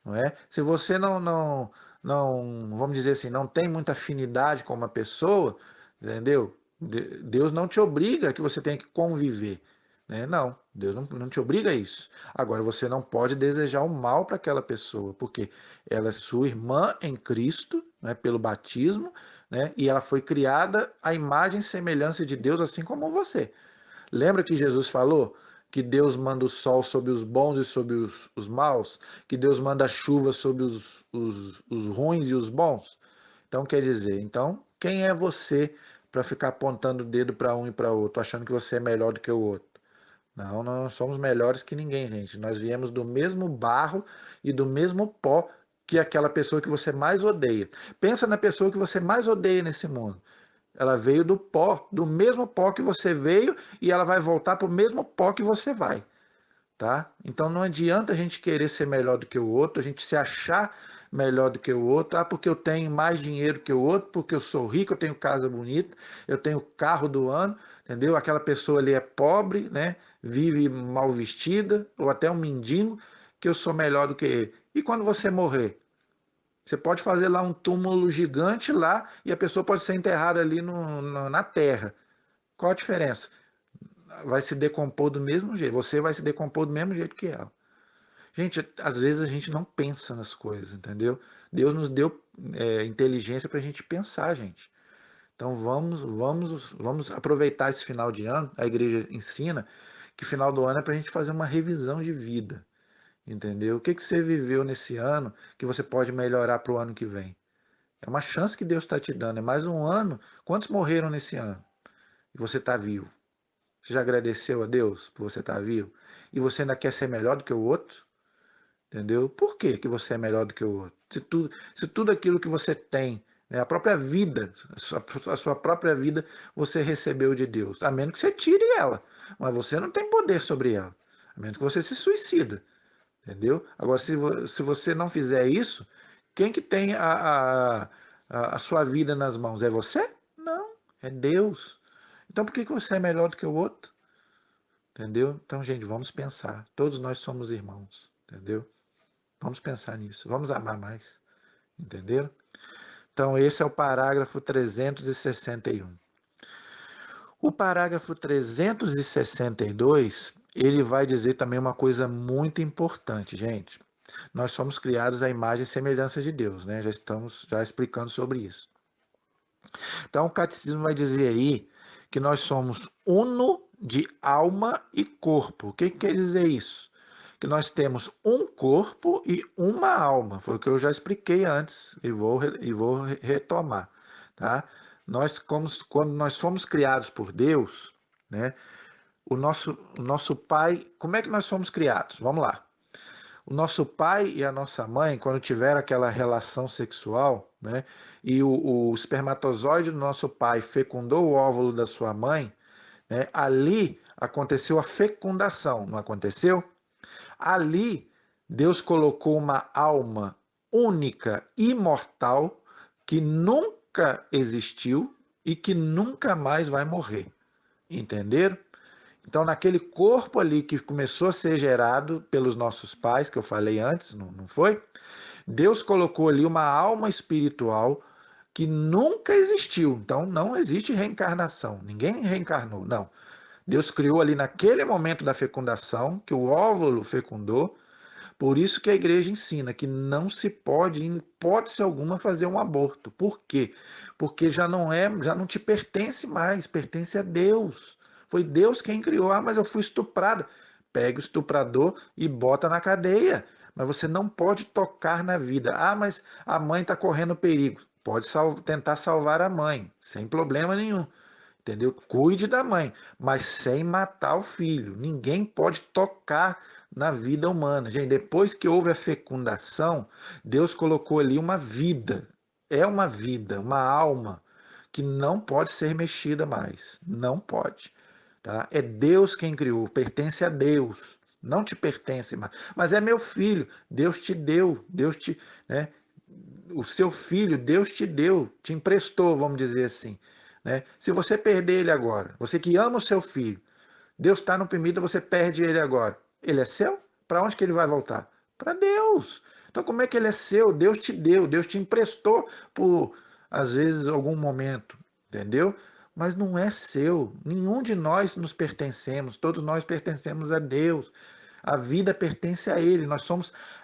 não é? Se você vamos dizer assim, não tem muita afinidade com uma pessoa, entendeu? Deus não te obriga que você tenha que conviver, né? Não, Deus não te obriga a isso. Agora, você não pode desejar o mal para aquela pessoa, porque ela é sua irmã em Cristo, né, pelo batismo, né, e ela foi criada à imagem e semelhança de Deus, assim como você. Lembra que Jesus falou que Deus manda o sol sobre os bons e sobre os maus? Que Deus manda a chuva sobre os ruins e os bons? Então, quer dizer, então, quem é você para ficar apontando o dedo para um e para outro, achando que você é melhor do que o outro? Não, nós não somos melhores que ninguém, gente. Nós viemos do mesmo barro e do mesmo pó que aquela pessoa que você mais odeia. Pensa na pessoa que você mais odeia nesse mundo. Ela veio do pó, do mesmo pó que você veio, e ela vai voltar para o mesmo pó que você vai, tá? Então não adianta a gente querer ser melhor do que o outro, a gente se achar melhor do que o outro, porque eu tenho mais dinheiro que o outro, porque eu sou rico, eu tenho casa bonita, eu tenho carro do ano, entendeu? Aquela pessoa ali é pobre, né? Vive mal vestida, ou até um mendigo, que eu sou melhor do que ele. E quando você morrer? Você pode fazer lá um túmulo gigante lá e a pessoa pode ser enterrada ali na terra. Qual a diferença? Vai se decompor do mesmo jeito. Você vai se decompor do mesmo jeito que ela. Gente, às vezes a gente não pensa nas coisas, entendeu? Deus nos deu inteligência para a gente pensar, gente. Então vamos aproveitar esse final de ano. A igreja ensina que final do ano é para a gente fazer uma revisão de vida, entendeu? O que você viveu nesse ano que você pode melhorar para o ano que vem? É uma chance que Deus está te dando. É mais um ano. Quantos morreram nesse ano? E você está vivo. Você já agradeceu a Deus por você estar vivo? E você ainda quer ser melhor do que o outro? Entendeu? Por que, que você é melhor do que o outro? Se tudo aquilo que você tem, né, a própria vida, a sua própria vida, você recebeu de Deus. A menos que você tire ela. Mas você não tem poder sobre ela. A menos que você se suicida. Entendeu? Agora, se você não fizer isso, quem que tem a sua vida nas mãos? É você? Não, é Deus. Então por que que você é melhor do que o outro? Entendeu? Então, gente, vamos pensar. Todos nós somos irmãos. Entendeu? Vamos pensar nisso, vamos amar mais, entenderam? Então esse é o parágrafo 361. O parágrafo 362, ele vai dizer também uma coisa muito importante, gente. Nós somos criados à imagem e semelhança de Deus, né? Já estamos explicando sobre isso. Então o catecismo vai dizer aí que nós somos uno de alma e corpo. O que quer dizer isso? Que nós temos um corpo e uma alma. Foi o que eu já expliquei antes e vou retomar, tá? Quando nós fomos criados por Deus, né? O nosso pai, como é que nós fomos criados? Vamos lá. O nosso pai e a nossa mãe, quando tiveram aquela relação sexual, né? E o espermatozoide do nosso pai fecundou o óvulo da sua mãe, né? Ali aconteceu a fecundação, não aconteceu? Ali, Deus colocou uma alma única, imortal, que nunca existiu e que nunca mais vai morrer. Entenderam? Então, naquele corpo ali que começou a ser gerado pelos nossos pais, que eu falei antes, não foi? Deus colocou ali uma alma espiritual que nunca existiu. Então, não existe reencarnação. Ninguém reencarnou, não. Deus criou ali naquele momento da fecundação, que o óvulo fecundou. Por isso que a igreja ensina que não se pode, em hipótese alguma, fazer um aborto. Por quê? Porque já não te pertence mais, pertence a Deus. Foi Deus quem criou. Ah, mas eu fui estuprada. Pega o estuprador e bota na cadeia. Mas você não pode tocar na vida. Ah, mas a mãe está correndo perigo. Pode tentar salvar a mãe, sem problema nenhum. Entendeu? Cuide da mãe, mas sem matar o filho. Ninguém pode tocar na vida humana. Gente, depois que houve a fecundação, Deus colocou ali uma vida. É uma vida, uma alma que não pode ser mexida mais. Não pode. Tá? É Deus quem criou, pertence a Deus. Não te pertence mais. Mas é meu filho, Deus te deu, né? O seu filho, Deus te deu, te emprestou, vamos dizer assim. Né? Se você perder ele agora, você que ama o seu filho, Deus está no permita, você perde ele agora. Ele é seu? Para onde que ele vai voltar? Para Deus. Então como é que ele é seu? Deus te deu, Deus te emprestou por, às vezes, algum momento, entendeu? Mas não é seu. Nenhum de nós nos pertencemos, todos nós pertencemos a Deus. A vida pertence a Ele.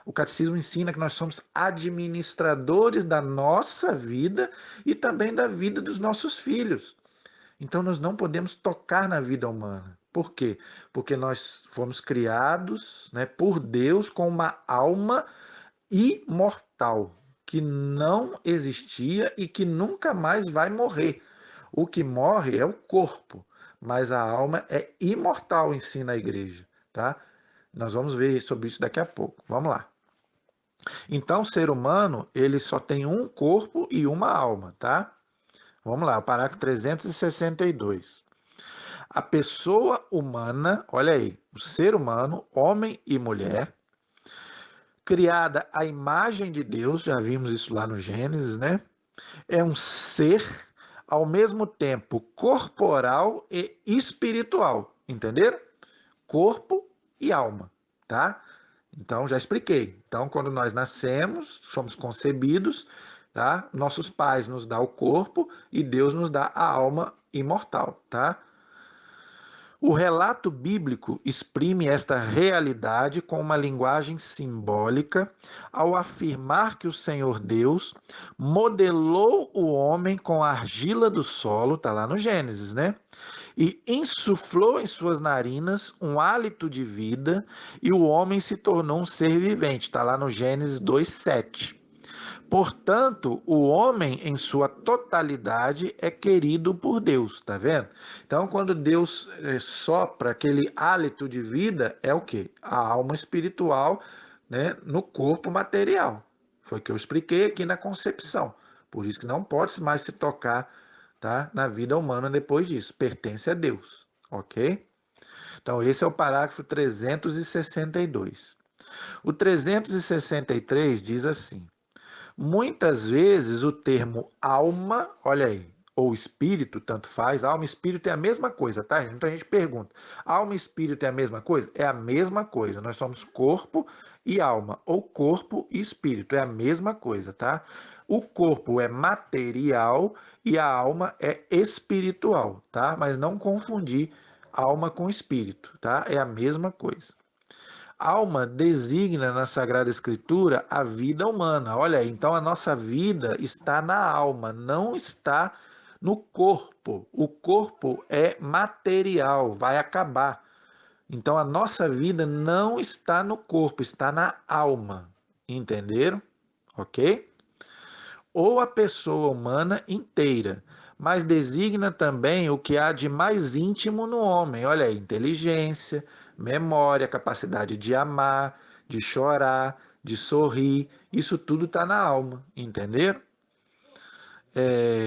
O catecismo ensina que nós somos administradores da nossa vida e também da vida dos nossos filhos. Então nós não podemos tocar na vida humana. Por quê? Porque nós fomos criados, né, por Deus com uma alma imortal, que não existia e que nunca mais vai morrer. O que morre é o corpo, mas a alma é imortal, ensina a igreja, tá? Nós vamos ver sobre isso daqui a pouco. Vamos lá. Então, o ser humano, ele só tem um corpo e uma alma, tá? Vamos lá, o parágrafo 362. A pessoa humana, olha aí, o ser humano, homem e mulher, criada à imagem de Deus, já vimos isso lá no Gênesis, né? É um ser ao mesmo tempo corporal e espiritual, entenderam? Corpo e alma, tá? Então, já expliquei. Então, quando nós nascemos, somos concebidos, tá? Nossos pais nos dão o corpo e Deus nos dá a alma imortal, tá? O relato bíblico exprime esta realidade com uma linguagem simbólica ao afirmar que o Senhor Deus modelou o homem com a argila do solo, tá lá no Gênesis, né? E insuflou em suas narinas um hálito de vida e o homem se tornou um ser vivente, está lá no Gênesis 2:7. Portanto, o homem em sua totalidade é querido por Deus, tá vendo? Então, quando Deus sopra aquele hálito de vida, é o quê? A alma espiritual, né, no corpo material. Foi o que eu expliquei aqui na concepção. Por isso que não pode mais se tocar, tá, na vida humana depois disso. Pertence a Deus, ok? Então, esse é o parágrafo 362. O 363 diz assim: muitas vezes o termo alma, olha aí, ou espírito, tanto faz. Alma e espírito é a mesma coisa, tá? Muita gente pergunta: alma e espírito é a mesma coisa? É a mesma coisa. Nós somos corpo e alma, ou corpo e espírito, é a mesma coisa, tá? O corpo é material e a alma é espiritual, tá? Mas não confundir alma com espírito, tá? É a mesma coisa. Alma designa na Sagrada Escritura a vida humana. Olha aí, então a nossa vida está na alma, não está no corpo. O corpo é material, vai acabar. Então a nossa vida não está no corpo, está na alma. Entenderam? Ok? Ou a pessoa humana inteira, mas designa também o que há de mais íntimo no homem. Olha aí, inteligência, memória, capacidade de amar, de chorar, de sorrir, isso tudo está na alma, entenderam?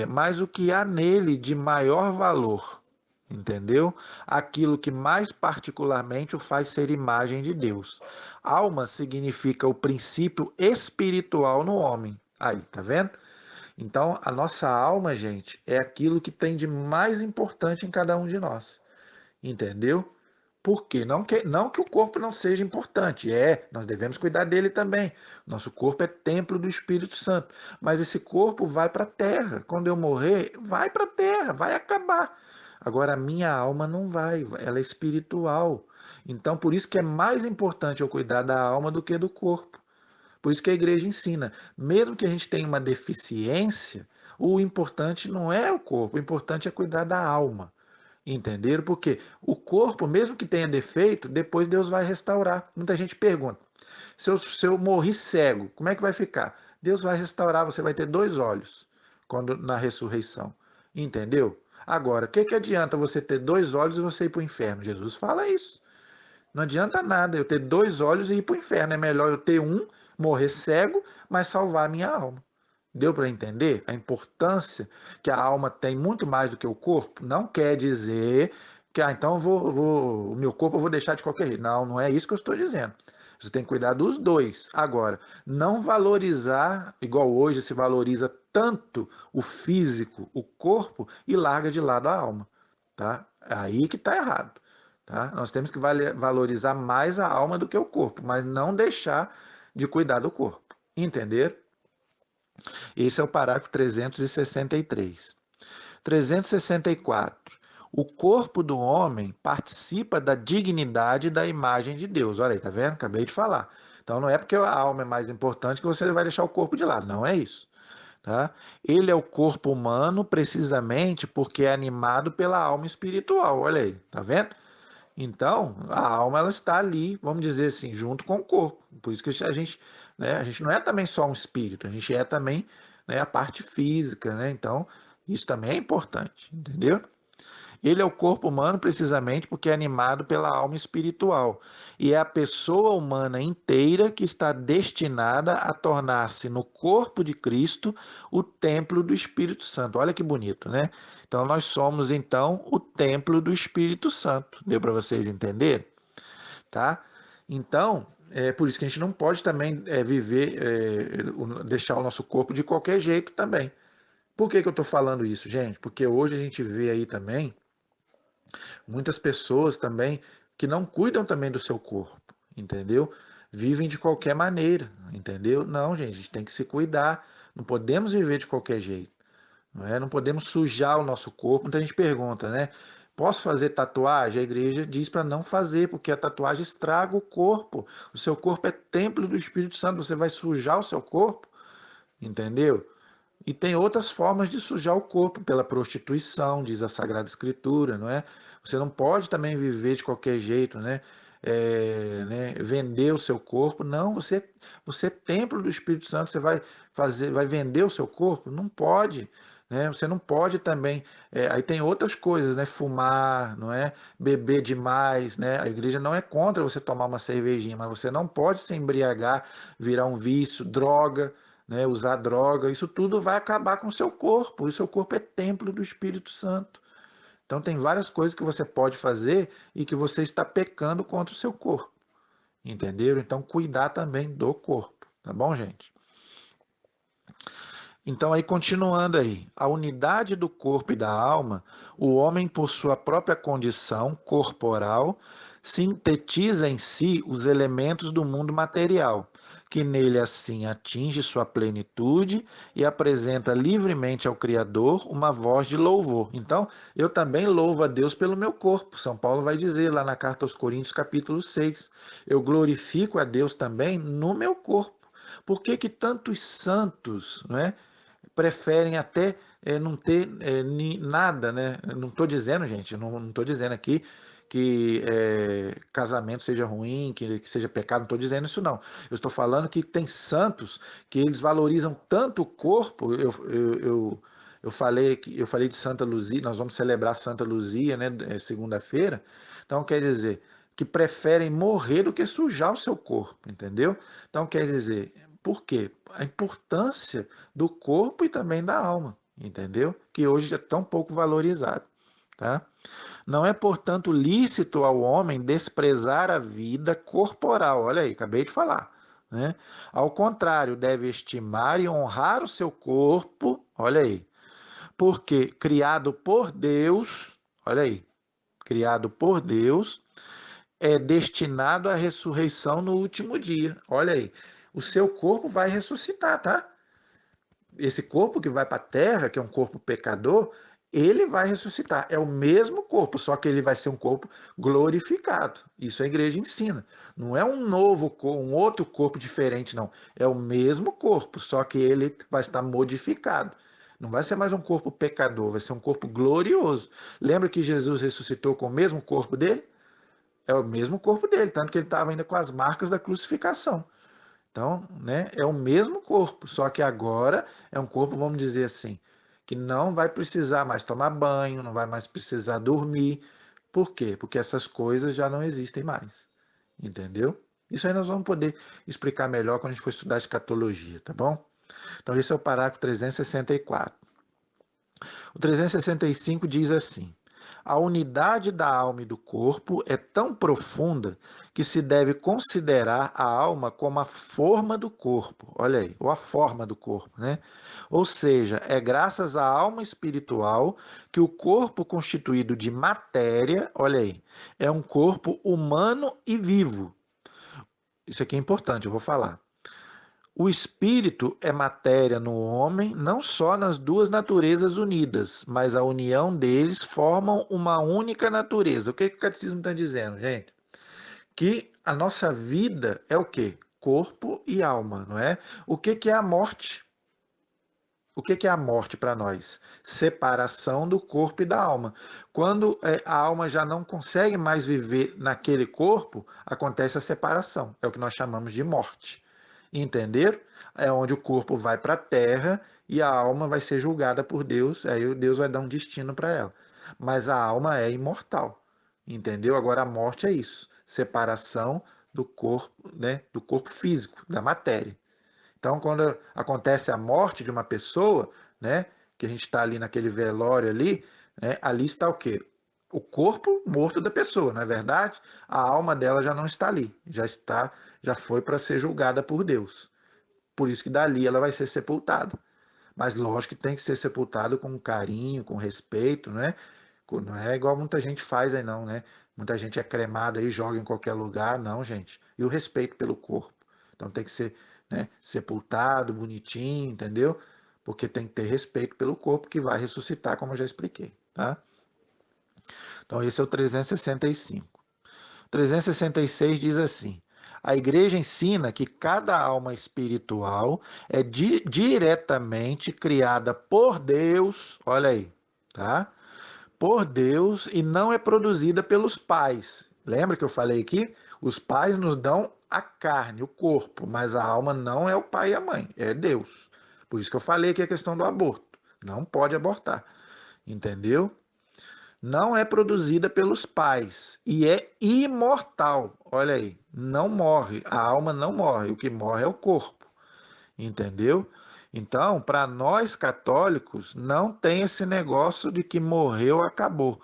Mas o que há nele de maior valor, entendeu? Aquilo que mais particularmente o faz ser imagem de Deus. Alma significa o princípio espiritual no homem. Aí, tá vendo? Então, a nossa alma, gente, é aquilo que tem de mais importante em cada um de nós. Entendeu? Por quê? Não que o corpo não seja importante, nós devemos cuidar dele também. Nosso corpo é templo do Espírito Santo, mas esse corpo vai para a terra. Quando eu morrer, vai para a terra, vai acabar. Agora, a minha alma não vai, ela é espiritual. Então, por isso que é mais importante eu cuidar da alma do que do corpo. Por isso que a igreja ensina, mesmo que a gente tenha uma deficiência, o importante não é o corpo, o importante é cuidar da alma. Entenderam? Porque o corpo, mesmo que tenha defeito, depois Deus vai restaurar. Muita gente pergunta: se eu morrer cego, como é que vai ficar? Deus vai restaurar, você vai ter 2 olhos quando na ressurreição. Entendeu? Agora, o que adianta você ter 2 olhos e você ir para o inferno? Jesus fala isso. Não adianta nada eu ter 2 olhos e ir para o inferno. É melhor eu ter um, morrer cego, mas salvar a minha alma. Deu para entender a importância que a alma tem muito mais do que o corpo? Não quer dizer que, então o meu corpo eu vou deixar de qualquer jeito. Não, não é isso que eu estou dizendo. Você tem que cuidar dos dois. Agora, não valorizar, igual hoje se valoriza tanto o físico, o corpo, e larga de lado a alma. Tá? Aí que está errado. Tá? Nós temos que valorizar mais a alma do que o corpo, mas não deixar de cuidar do corpo. Entenderam? Esse é o parágrafo 363. 364. O corpo do homem participa da dignidade da imagem de Deus. Olha aí, tá vendo? Acabei de falar. Então não é porque a alma é mais importante que você vai deixar o corpo de lado. Não é isso. Tá? Ele é o corpo humano precisamente porque é animado pela alma espiritual. Olha aí, tá vendo? Então, a alma ela está ali, vamos dizer assim, junto com o corpo. Por isso que a gente não é também só um espírito, a gente é também, né, a parte física, né? Então, isso também é importante, entendeu? Ele é o corpo humano precisamente porque é animado pela alma espiritual. E é a pessoa humana inteira que está destinada a tornar-se no corpo de Cristo o templo do Espírito Santo. Olha que bonito, né? Então nós somos então o templo do Espírito Santo. Deu para vocês entenderem? Tá? Então, é por isso que a gente não pode também deixar o nosso corpo de qualquer jeito também. Por que eu estou falando isso, gente? Porque hoje a gente vê aí também muitas pessoas também que não cuidam também do seu corpo, entendeu? Vivem de qualquer maneira, entendeu? Não, gente, a gente tem que se cuidar. Não podemos viver de qualquer jeito, não é? Não podemos sujar o nosso corpo. Muita gente pergunta, né? Posso fazer tatuagem? A igreja diz para não fazer, porque a tatuagem estraga o corpo. O seu corpo é templo do Espírito Santo. Você vai sujar o seu corpo, entendeu? E tem outras formas de sujar o corpo, pela prostituição, diz a Sagrada Escritura, não é? Você não pode também viver de qualquer jeito, né? Vender o seu corpo. Não, você é templo do Espírito Santo, você vai vender o seu corpo? Não pode. Né? Você não pode também. Aí tem outras coisas, né? Fumar, não é? Beber demais, né? A igreja não é contra você tomar uma cervejinha, mas você não pode se embriagar, virar um vício, droga, né, usar droga, isso tudo vai acabar com o seu corpo. O seu corpo é templo do Espírito Santo. Então tem várias coisas que você pode fazer e que você está pecando contra o seu corpo. Entenderam? Então cuidar também do corpo, tá bom, gente? Então, aí continuando aí, a unidade do corpo e da alma, o homem, por sua própria condição corporal, sintetiza em si os elementos do mundo material, que nele assim atinge sua plenitude e apresenta livremente ao Criador uma voz de louvor. Então, eu também louvo a Deus pelo meu corpo. São Paulo vai dizer lá na carta aos Coríntios, capítulo 6, eu glorifico a Deus também no meu corpo. Por que que tantos santos, não é, preferem até não ter nada, né? Não estou dizendo, gente, não estou dizendo aqui que casamento seja ruim, que seja pecado, não estou dizendo isso não. Eu estou falando que tem santos que eles valorizam tanto o corpo. Eu falei de Santa Luzia, nós vamos celebrar Santa Luzia, né, segunda-feira. Então quer dizer que preferem morrer do que sujar o seu corpo, entendeu? Então quer dizer, por quê? A importância do corpo e também da alma, entendeu? Que hoje é tão pouco valorizado, tá? Não é, portanto, lícito ao homem desprezar a vida corporal. Olha aí, acabei de falar, né? Ao contrário, deve estimar e honrar o seu corpo, olha aí, porque criado por Deus, olha aí, criado por Deus, é destinado à ressurreição no último dia. Olha aí, o seu corpo vai ressuscitar, tá? Esse corpo que vai para a terra, que é um corpo pecador, ele vai ressuscitar. É o mesmo corpo, só que ele vai ser um corpo glorificado. Isso a igreja ensina. Não é um novo corpo, um outro corpo diferente, não. É o mesmo corpo, só que ele vai estar modificado. Não vai ser mais um corpo pecador, vai ser um corpo glorioso. Lembra que Jesus ressuscitou com o mesmo corpo dele? É o mesmo corpo dele, tanto que ele estava ainda com as marcas da crucificação. Então, né, é o mesmo corpo, só que agora é um corpo, vamos dizer assim, que não vai precisar mais tomar banho, não vai mais precisar dormir. Por quê? Porque essas coisas já não existem mais. Entendeu? Isso aí nós vamos poder explicar melhor quando a gente for estudar escatologia, tá bom? Então, esse é o parágrafo 364. O 365 diz assim: a unidade da alma e do corpo é tão profunda que se deve considerar a alma como a forma do corpo. Olha aí, ou a forma do corpo, né? Ou seja, é graças à alma espiritual que o corpo constituído de matéria, olha aí, é um corpo humano e vivo. Isso aqui é importante, eu vou falar. O espírito é matéria no homem, não só nas duas naturezas unidas, mas a união deles formam uma única natureza. O que o catecismo está dizendo, gente? Que a nossa vida é o quê? Corpo e alma, não é? O que é a morte? O que é a morte para nós? Separação do corpo e da alma. Quando a alma já não consegue mais viver naquele corpo, acontece a separação. É o que nós chamamos de morte. Entenderam? É onde o corpo vai para a terra e a alma vai ser julgada por Deus, aí Deus vai dar um destino para ela. Mas a alma é imortal. Entendeu? Agora a morte é isso, separação do corpo, né, do corpo físico, da matéria. Então, quando acontece a morte de uma pessoa, né, que a gente está ali naquele velório ali, né, ali está o quê? O corpo morto da pessoa, não é verdade? A alma dela já não está ali, já foi para ser julgada por Deus. Por isso que dali ela vai ser sepultada. Mas lógico que tem que ser sepultado com carinho, com respeito, né? Não é igual muita gente faz aí não, né? Muita gente é cremada aí, joga em qualquer lugar, não, gente. E o respeito pelo corpo. Então tem que ser, né, sepultado, bonitinho, entendeu? Porque tem que ter respeito pelo corpo que vai ressuscitar, como eu já expliquei, tá? Então esse é o 365. 366 diz assim: a igreja ensina que cada alma espiritual é diretamente criada por Deus, olha aí, tá? Por Deus e não é produzida pelos pais. Lembra que eu falei aqui? Os pais nos dão a carne, o corpo, mas a alma não é o pai e a mãe, é Deus. Por isso que eu falei aqui a questão do aborto. Não pode abortar, entendeu? Não é produzida pelos pais e é imortal. Olha aí, não morre, a alma não morre, o que morre é o corpo, entendeu? Então, para nós católicos, não tem esse negócio de que morreu, acabou,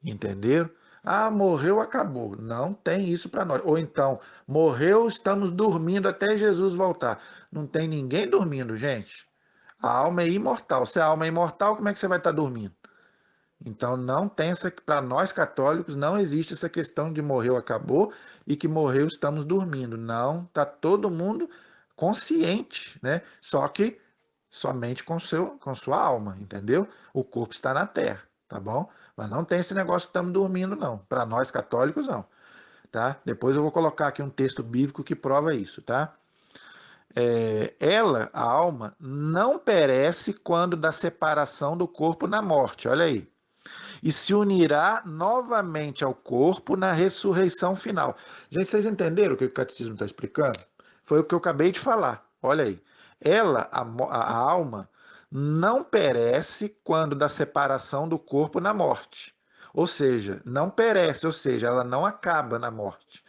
entendeu? Ah, morreu, acabou. Não tem isso para nós. Ou então, morreu, estamos dormindo até Jesus voltar. Não tem ninguém dormindo, gente. A alma é imortal. Se a alma é imortal, como é que você vai estar dormindo? Então não tem essa, para nós católicos não existe essa questão de morreu, acabou e que morreu estamos dormindo. Não, tá todo mundo consciente, né? Só que somente com sua alma, entendeu? O corpo está na terra, tá bom? Mas não tem esse negócio que estamos dormindo não. Para nós católicos não, tá? Depois eu vou colocar aqui um texto bíblico que prova isso, tá? Ela, a alma, não perece quando da separação do corpo na morte. Olha aí, e se unirá novamente ao corpo na ressurreição final. Gente, vocês entenderam o que o catecismo está explicando? Foi o que eu acabei de falar. Olha aí. Ela, a alma, não perece quando da separação do corpo na morte. Ou seja, não perece, ou seja, ela não acaba na morte.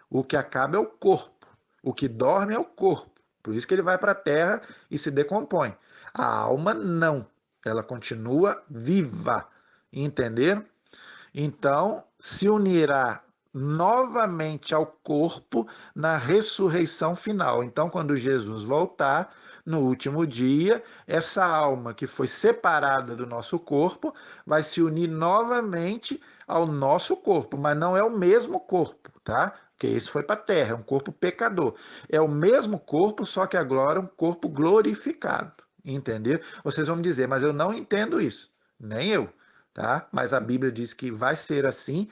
O que acaba é o corpo. O que dorme é o corpo. Por isso que ele vai para a terra e se decompõe. A alma não. Ela continua viva. Entenderam? Então, se unirá novamente ao corpo na ressurreição final. Então, quando Jesus voltar, no último dia, essa alma que foi separada do nosso corpo vai se unir novamente ao nosso corpo, mas não é o mesmo corpo, tá? Porque esse foi para a terra, é um corpo pecador. É o mesmo corpo, só que agora é um corpo glorificado. Entendeu? Vocês vão me dizer, mas eu não entendo isso. Nem eu, tá? Mas a Bíblia diz que vai ser assim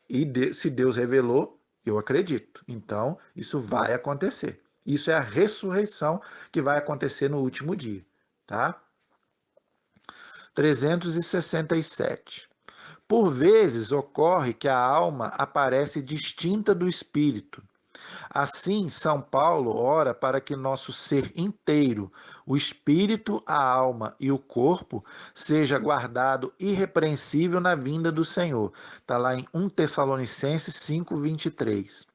e se Deus revelou, eu acredito. Então, isso vai acontecer. Isso é a ressurreição que vai acontecer no último dia, tá? 367. Por vezes ocorre que a alma aparece distinta do espírito. Assim, São Paulo ora para que nosso ser inteiro, o espírito, a alma e o corpo, seja guardado irrepreensível na vinda do Senhor. Está lá em 1 Tessalonicenses 5:23.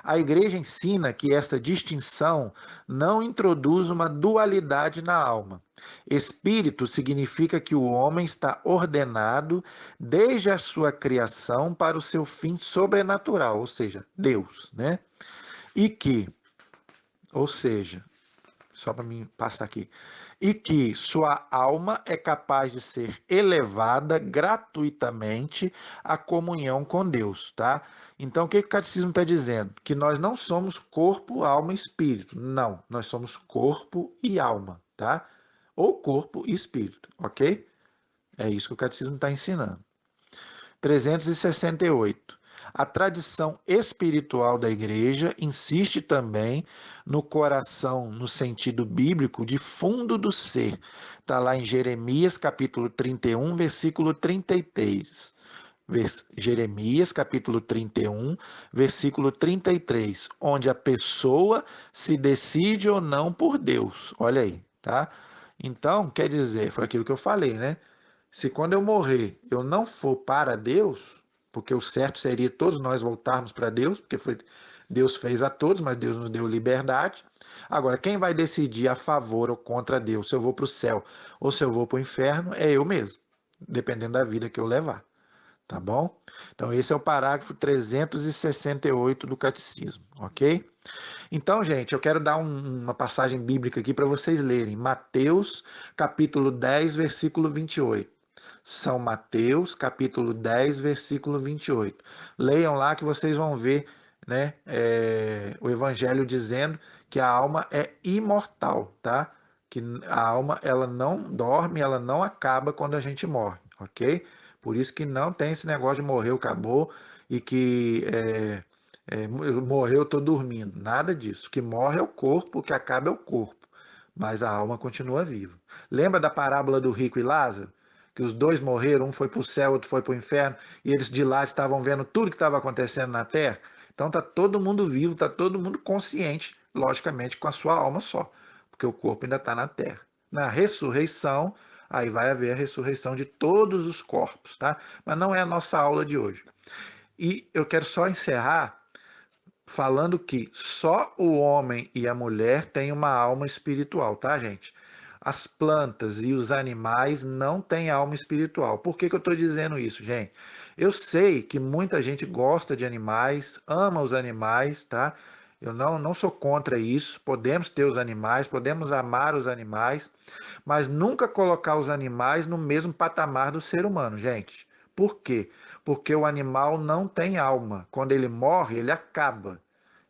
A Igreja ensina que esta distinção não introduz uma dualidade na alma. Espírito significa que o homem está ordenado desde a sua criação para o seu fim sobrenatural, ou seja, Deus, né? E que, ou seja, só para mim passar aqui, e que sua alma é capaz de ser elevada gratuitamente à comunhão com Deus, tá? Então, o que o catecismo está dizendo? Que nós não somos corpo, alma e espírito. Não, nós somos corpo e alma, tá? Ou corpo e espírito, ok? É isso que o catecismo está ensinando. 368. A tradição espiritual da igreja insiste também no coração, no sentido bíblico, de fundo do ser. Está lá em Jeremias, capítulo 31, versículo 33. Jeremias, capítulo 31, versículo 33, onde a pessoa se decide ou não por Deus. Olha aí, tá? Então, quer dizer, foi aquilo que eu falei, né? Se quando eu morrer eu não for para Deus, porque o certo seria todos nós voltarmos para Deus, porque foi, Deus fez a todos, mas Deus nos deu liberdade. Agora, quem vai decidir a favor ou contra Deus, se eu vou para o céu ou se eu vou para o inferno, é eu mesmo, dependendo da vida que eu levar. Tá bom? Então, esse é o parágrafo 368 do Catecismo, ok? Então, gente, eu quero dar uma passagem bíblica aqui para vocês lerem. Mateus, capítulo 10, versículo 28. São Mateus, capítulo 10, versículo 28. Leiam lá que vocês vão ver, né, o evangelho dizendo que a alma é imortal, tá? Que a alma ela não dorme, ela não acaba quando a gente morre, ok? Por isso que não tem esse negócio de morreu, acabou e que morreu, estou dormindo. Nada disso. O que morre é o corpo, o que acaba é o corpo. Mas a alma continua viva. Lembra da parábola do rico e Lázaro? Que os dois morreram, um foi para o céu, outro foi para o inferno, e eles de lá estavam vendo tudo que estava acontecendo na terra. Então está todo mundo vivo, está todo mundo consciente, logicamente com a sua alma só, porque o corpo ainda está na terra. Na ressurreição, aí vai haver a ressurreição de todos os corpos, tá? Mas não é a nossa aula de hoje. E eu quero só encerrar falando que só o homem e a mulher têm uma alma espiritual, tá, gente? As plantas e os animais não têm alma espiritual. Por que eu estou dizendo isso, gente? Eu sei que muita gente gosta de animais, ama os animais, tá? Eu não sou contra isso. Podemos ter os animais, podemos amar os animais, mas nunca colocar os animais no mesmo patamar do ser humano, gente. Por quê? Porque o animal não tem alma. Quando ele morre, ele acaba.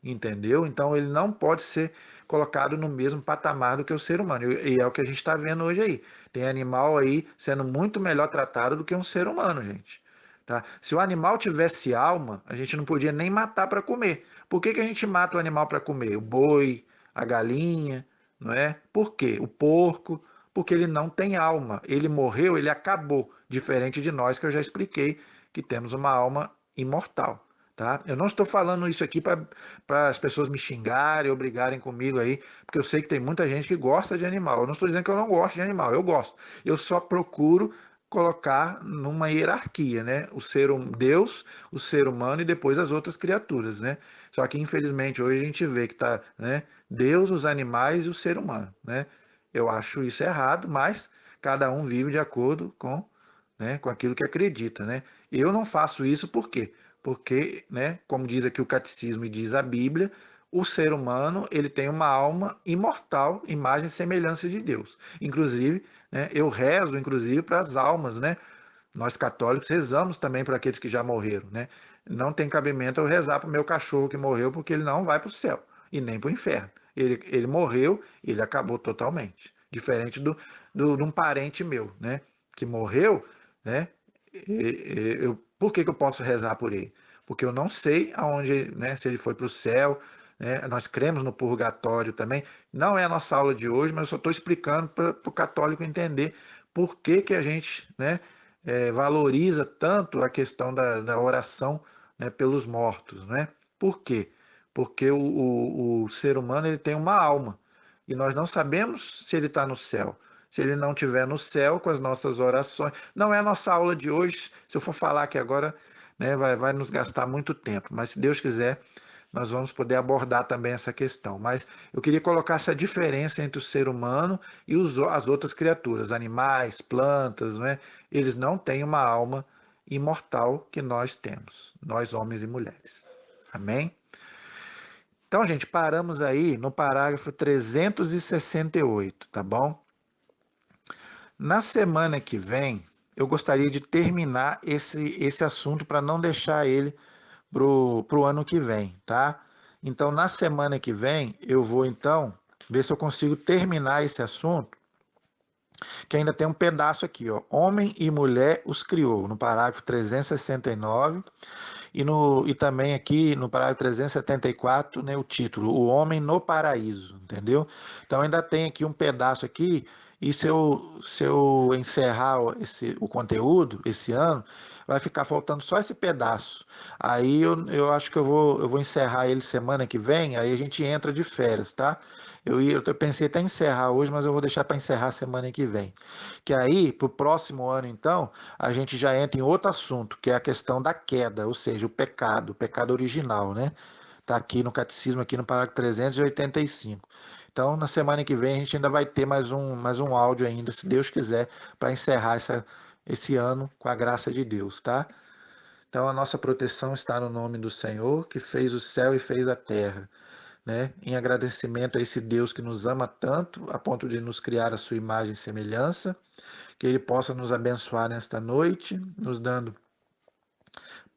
Entendeu? Então ele não pode ser colocado no mesmo patamar do que o ser humano. E é o que a gente está vendo hoje aí. Tem animal aí sendo muito melhor tratado do que um ser humano, gente. Tá? Se o animal tivesse alma, a gente não podia nem matar para comer. Por que a gente mata o animal para comer? O boi, a galinha, não é? Por quê? O porco, porque ele não tem alma. Ele morreu, ele acabou. Diferente de nós, que eu já expliquei que temos uma alma imortal. Tá? Eu não estou falando isso aqui para as pessoas me xingarem ou brigarem comigo aí, porque eu sei que tem muita gente que gosta de animal. Eu não estou dizendo que eu não gosto de animal, eu gosto. Eu só procuro colocar numa hierarquia, né? Deus, o ser humano e depois as outras criaturas, né? Só que infelizmente hoje a gente vê que tá, né? Deus, os animais e o ser humano, né? Eu acho isso errado, mas cada um vive de acordo com, né, com aquilo que acredita, né? Eu não faço isso por quê? Porque, né, como diz aqui o catecismo e diz a Bíblia, o ser humano ele tem uma alma imortal, imagem e semelhança de Deus. Inclusive, né, eu rezo, inclusive, para as almas, né? Nós católicos rezamos também para aqueles que já morreram, né? Não tem cabimento eu rezar para o meu cachorro que morreu, porque ele não vai para o céu e nem para o inferno. Ele morreu, ele acabou totalmente. Diferente de um parente meu, né? Que morreu, né? Por que eu posso rezar por ele? Porque eu não sei aonde, né? Se ele foi para o céu, né? Nós cremos no purgatório também. Não é a nossa aula de hoje, mas eu só estou explicando para o católico entender por que a gente, né? Valoriza tanto a questão da oração, né, pelos mortos, né? Por quê? Porque o ser humano ele tem uma alma e nós não sabemos se ele está no céu. Se ele não estiver no céu com as nossas orações, não é a nossa aula de hoje. Se eu for falar aqui agora, né, vai nos gastar muito tempo. Mas se Deus quiser, nós vamos poder abordar também essa questão. Mas eu queria colocar essa diferença entre o ser humano e as outras criaturas, animais, plantas, né? Eles não têm uma alma imortal que nós temos, nós homens e mulheres. Amém? Então, gente, paramos aí no parágrafo 368, tá bom? Na semana que vem, eu gostaria de terminar esse assunto para não deixar ele pro ano que vem, tá? Então, na semana que vem, eu vou então ver se eu consigo terminar esse assunto, que ainda tem um pedaço aqui, ó. Homem e mulher os criou, no parágrafo 369, e também aqui no parágrafo 374, né, o título, O Homem no Paraíso, entendeu? Então ainda tem aqui um pedaço aqui, e se eu encerrar o conteúdo esse ano, vai ficar faltando só esse pedaço. Aí eu acho que eu vou encerrar ele semana que vem, aí a gente entra de férias, tá? Eu pensei até em encerrar hoje, mas eu vou deixar para encerrar semana que vem. Que aí, para o próximo ano, então, a gente já entra em outro assunto, que é a questão da queda, ou seja, o pecado original, né? Está aqui no catecismo, aqui no parágrafo 385. Então, na semana que vem, a gente ainda vai ter mais um áudio ainda, se Deus quiser, para encerrar esse ano com a graça de Deus, tá? Então, a nossa proteção está no nome do Senhor, que fez o céu e fez a terra, né? Em agradecimento a esse Deus que nos ama tanto, a ponto de nos criar a sua imagem e semelhança, que Ele possa nos abençoar nesta noite, nos dando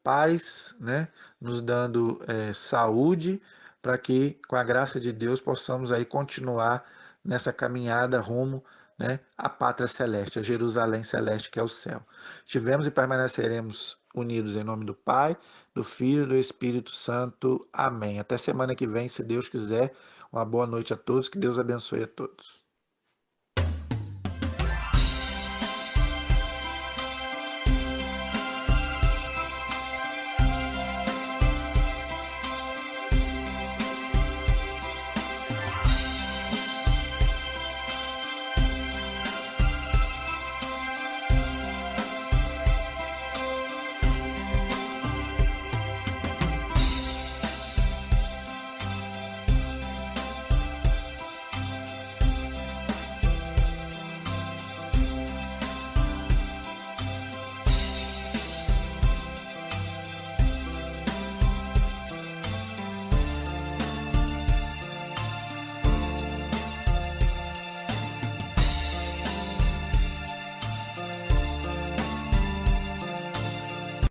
paz, né? Nos dando saúde, para que, com a graça de Deus, possamos aí continuar nessa caminhada rumo, né, à pátria celeste, a Jerusalém celeste, que é o céu. Estivemos e permaneceremos unidos em nome do Pai, do Filho e do Espírito Santo. Amém. Até semana que vem, se Deus quiser. Uma boa noite a todos, que Deus abençoe a todos.